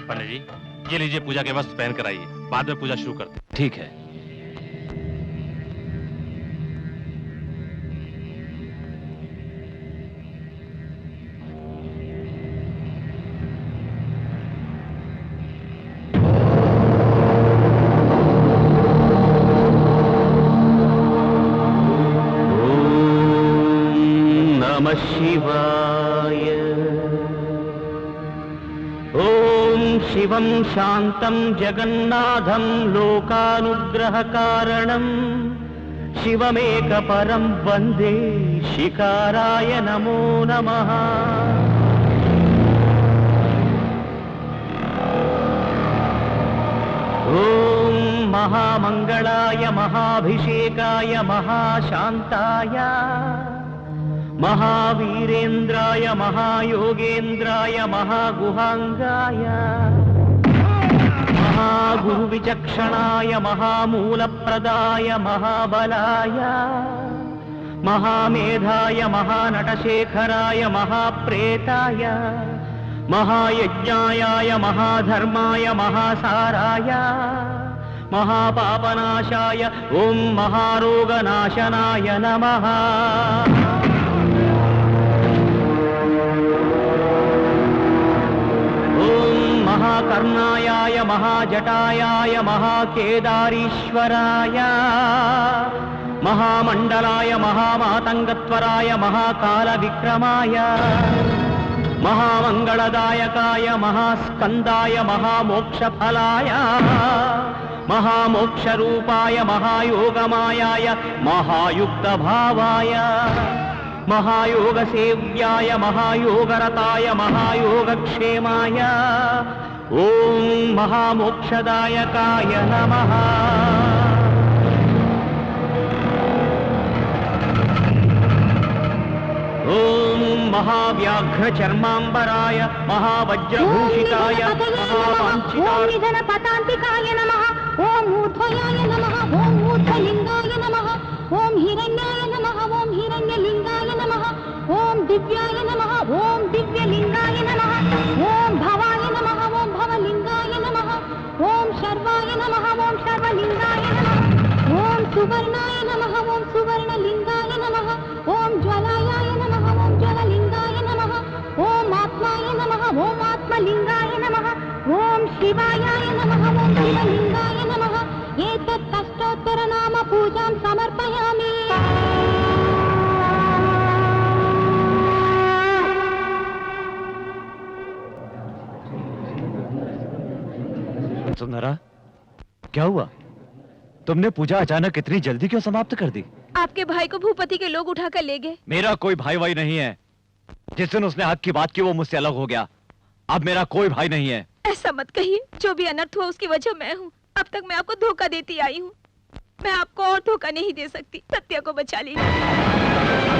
पंडित जी, ये लीजिए पूजा के वस्त्र पहन कर आइए, बाद में पूजा शुरू करते हैं। ठीक है। नमः शिवाय। ॐ शिवं शान्तं जगन्नाथं लोकानुग्रहकारणं शिवमेकपरं वन्दे शिकाराय नमो नमः। ॐ महामङ्गलाय महाभिषेकाय महाशान्ताय महावीरेन्द्राय महायोगेन्द्राय महागुहांगाय महागुरुविचक्षणाय महामूलप्रदाय महाबलाय महामेधाय महानटशेखराय महाप्रेताय महायज्ञाय महाधर्माय महासाराय महापापनाशाय ओम महारोगनाशनाय नमः। महाकर्णायाय महाजटायाय महाकेदारीश्वराय महामण्डलाय महामातङ्गत्वराय महाकालविक्रमाय महामङ्गलदायकाय महास्कन्दाय महामोक्षफलाय महामोक्षरूपाय महायोगमायाय महायुक्तभावाय महायोगसेव्याय महायोगरताय महायोगक्षेमाय ओम महामोक्षदायकाय नमः। ओम महाव्याघ्रचर्माम्बराय महावज्रभूषिताय महावाञ्छिताय निधनपतान्तिकाय नमः। ओम ऊर्ध्वयाय नमः। ओम ऊर्ध्वलिङ्गाय नमः। ओम हिरण्याय नमः। ओम हिरण्यलिङ्गाय नमः। ओम दिव्याय नमः। ओम दिव्यलिङ्गाय नमः। ओम भवाय नमः। ओम भवलिङ्गाय नमः। ओम शर्वाय नमः। ओम शर्वलिङ्गाय नमः। ओम सुवर्णाय नमः। ओम सुवर्णलिङ्गाय नमः। ओम ज्वलायाय नमः। ओम ज्वललिङ्गाय नमः। ओम आत्माय नमः। ओम आत्मलिङ्गाय नमः। ओम शिवायाय नमः। ओम शिवलिङ्गाय नमः। एतत् अष्टोत्तरनाम पूजां समर्पयामि। सुनहरा, क्या हुआ? तुमने पूजा अचानक इतनी जल्दी क्यों समाप्त कर दी? आपके भाई को भूपति के लोग उठाकर ले गए। मेरा कोई भाई वाई नहीं है। जिस दिन उसने हक की बात की वो मुझसे अलग हो गया। अब मेरा कोई भाई नहीं है। ऐसा मत कहिए, जो भी अनर्थ हुआ उसकी वजह मैं हूँ। अब तक मैं आपको धोखा देती आई हूँ। मैं आपको और धोखा नहीं दे सकती। सत्या को बचा लीजिए।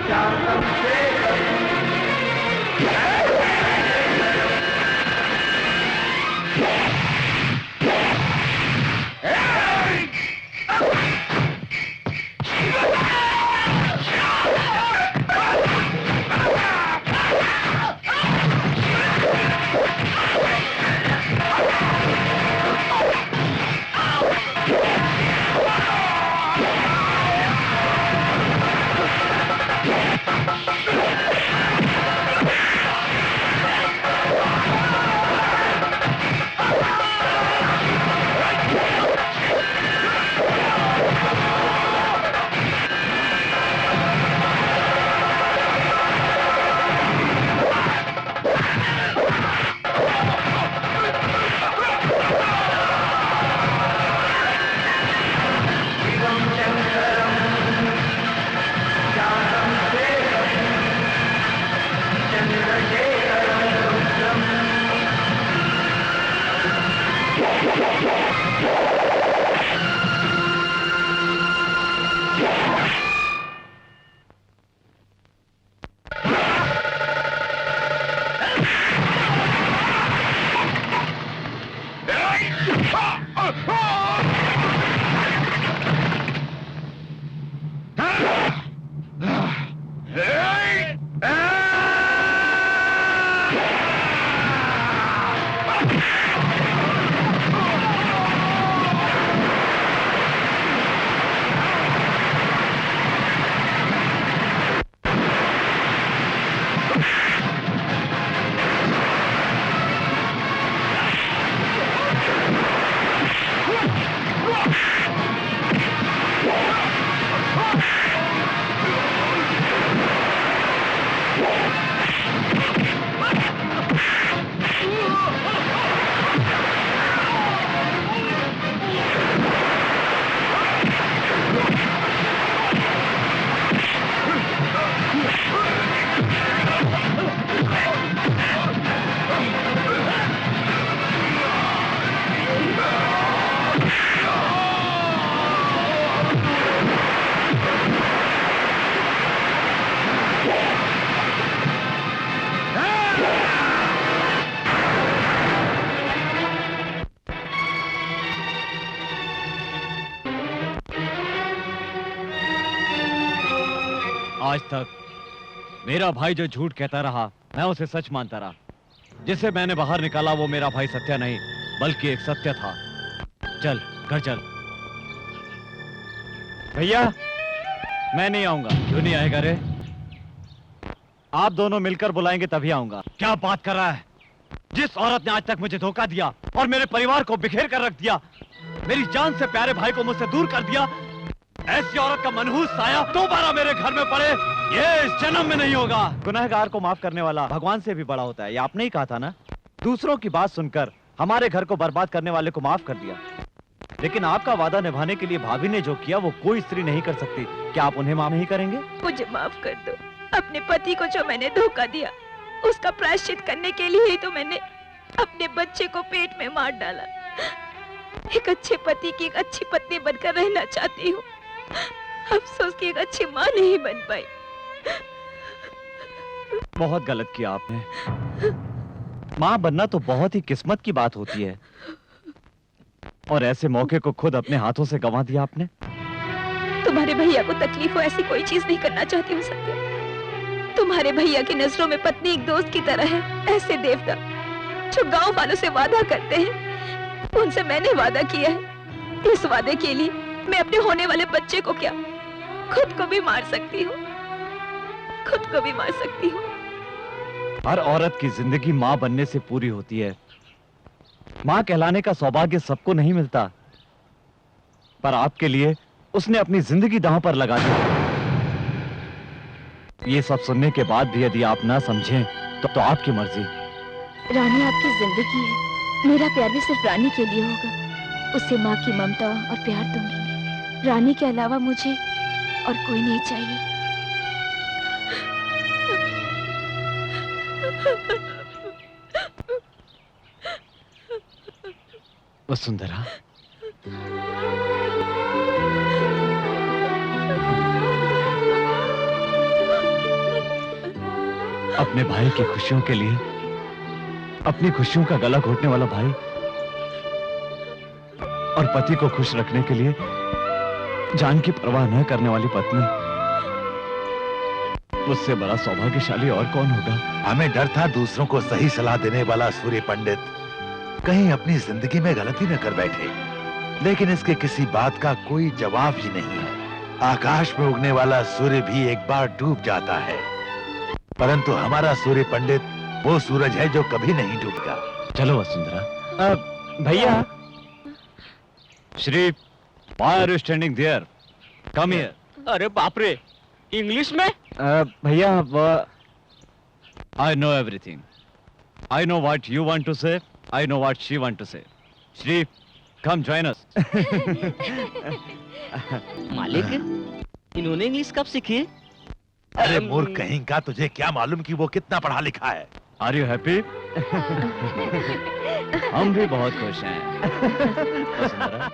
शांतं शेखरं आज तक मेरा भाई जो झूठ कहता रहा, मैं उसे सच मानता रहा। जिसे मैंने बाहर निकाला वो मेरा भाई सत्या नहीं, बल्कि एक सत्य था। चल घर चल। भैया मैं नहीं आऊंगा। क्यों नहीं आएगा रे? आप दोनों मिलकर बुलाएंगे तभी आऊंगा। क्या बात कर रहा है? जिस औरत ने आज तक मुझे धोखा दिया और मेरे परिवार को बिखेर कर रख दिया, मेरी जान से प्यारे भाई को मुझसे दूर कर दिया, ऐसी औरत का मनहूस साया दोबारा मेरे घर में पड़े, ये इस जन्म में नहीं होगा। गुनहगार को माफ करने वाला भगवान से भी बड़ा होता है, ये आपने ही कहा था ना। दूसरों की बात सुनकर हमारे घर को बर्बाद करने वाले को माफ कर दिया, लेकिन आपका वादा निभाने के लिए भाभी ने जो किया वो कोई स्त्री नहीं कर सकती। क्या आप उन्हें माफ नहीं करेंगे? मुझे माफ कर दो। अपने पति को जो मैंने धोखा दिया, उसका प्रायश्चित करने के लिए ही तो मैंने अपने बच्चे को पेट में मार डाला। एक अच्छे पति की एक अच्छी पत्नी बनकर रहना चाहती हूँ, अफसोस की एक अच्छी माँ नहीं बन पाई। बहुत गलत किया आपने। माँ बनना तो बहुत ही किस्मत की बात होती है, और ऐसे मौके को खुद अपने हाथों से गंवा दिया आपने। तुम्हारे भैया को तकलीफ हो ऐसी कोई चीज नहीं करना चाहती हूँ सत्या। तुम्हारे भैया की नजरों में पत्नी एक दोस्त की तरह है। ऐसे देवता जो गांव वालों से वादा करते हैं, उनसे मैंने वादा किया है। इस वादे के लिए मैं अपने होने वाले बच्चे को क्या, खुद को भी मार सकती हूँ, खुद को भी मार सकती हूँ। हर औरत की जिंदगी माँ बनने से पूरी होती है। माँ कहलाने का सौभाग्य सबको नहीं मिलता, पर आपके लिए उसने अपनी जिंदगी दांव पर लगा दी। ये सब सुनने के बाद भी यदि आप ना समझें तो आपकी मर्जी। रानी आपकी जिंदगी है, मेरा प्यार भी सिर्फ रानी के लिए होगा। उससे माँ की ममता और प्यार दूंगी। रानी के अलावा मुझे और कोई नहीं चाहिए। वसुंधरा, अपने भाई की खुशियों के लिए अपनी खुशियों का गला घोटने वाला भाई और पति को खुश रखने के लिए जान की परवाह न करने वाली पत्नी, उससे बड़ा सौभाग्यशाली और कौन होगा? हमें डर था दूसरों को सही सलाह देने वाला सूर्य पंडित कहीं अपनी जिंदगी में गलती न कर बैठे। लेकिन इसके किसी बात का कोई जवाब ही नहीं है। आकाश में उगने वाला सूर्य भी एक बार डूब जाता है, परंतु हमारा सूर्य पंडित वो सूरज है जो कभी नहीं डूबता। चलो वसुंधरा। भैया, Shri, why are you standing there? Come here. अरे बाप रे, इंग्लिश में? भैया, I know everything. I know what you want to say. I know what she want to say. Shri, come join us. मालिक, इन्होंने इंग्लिश कब सीखी? अरे मूर्ख कहीं का, तुझे क्या मालूम कि वो कितना पढ़ा लिखा है? Are you happy? हम भी बहुत खुश हैं। वसुंधरा,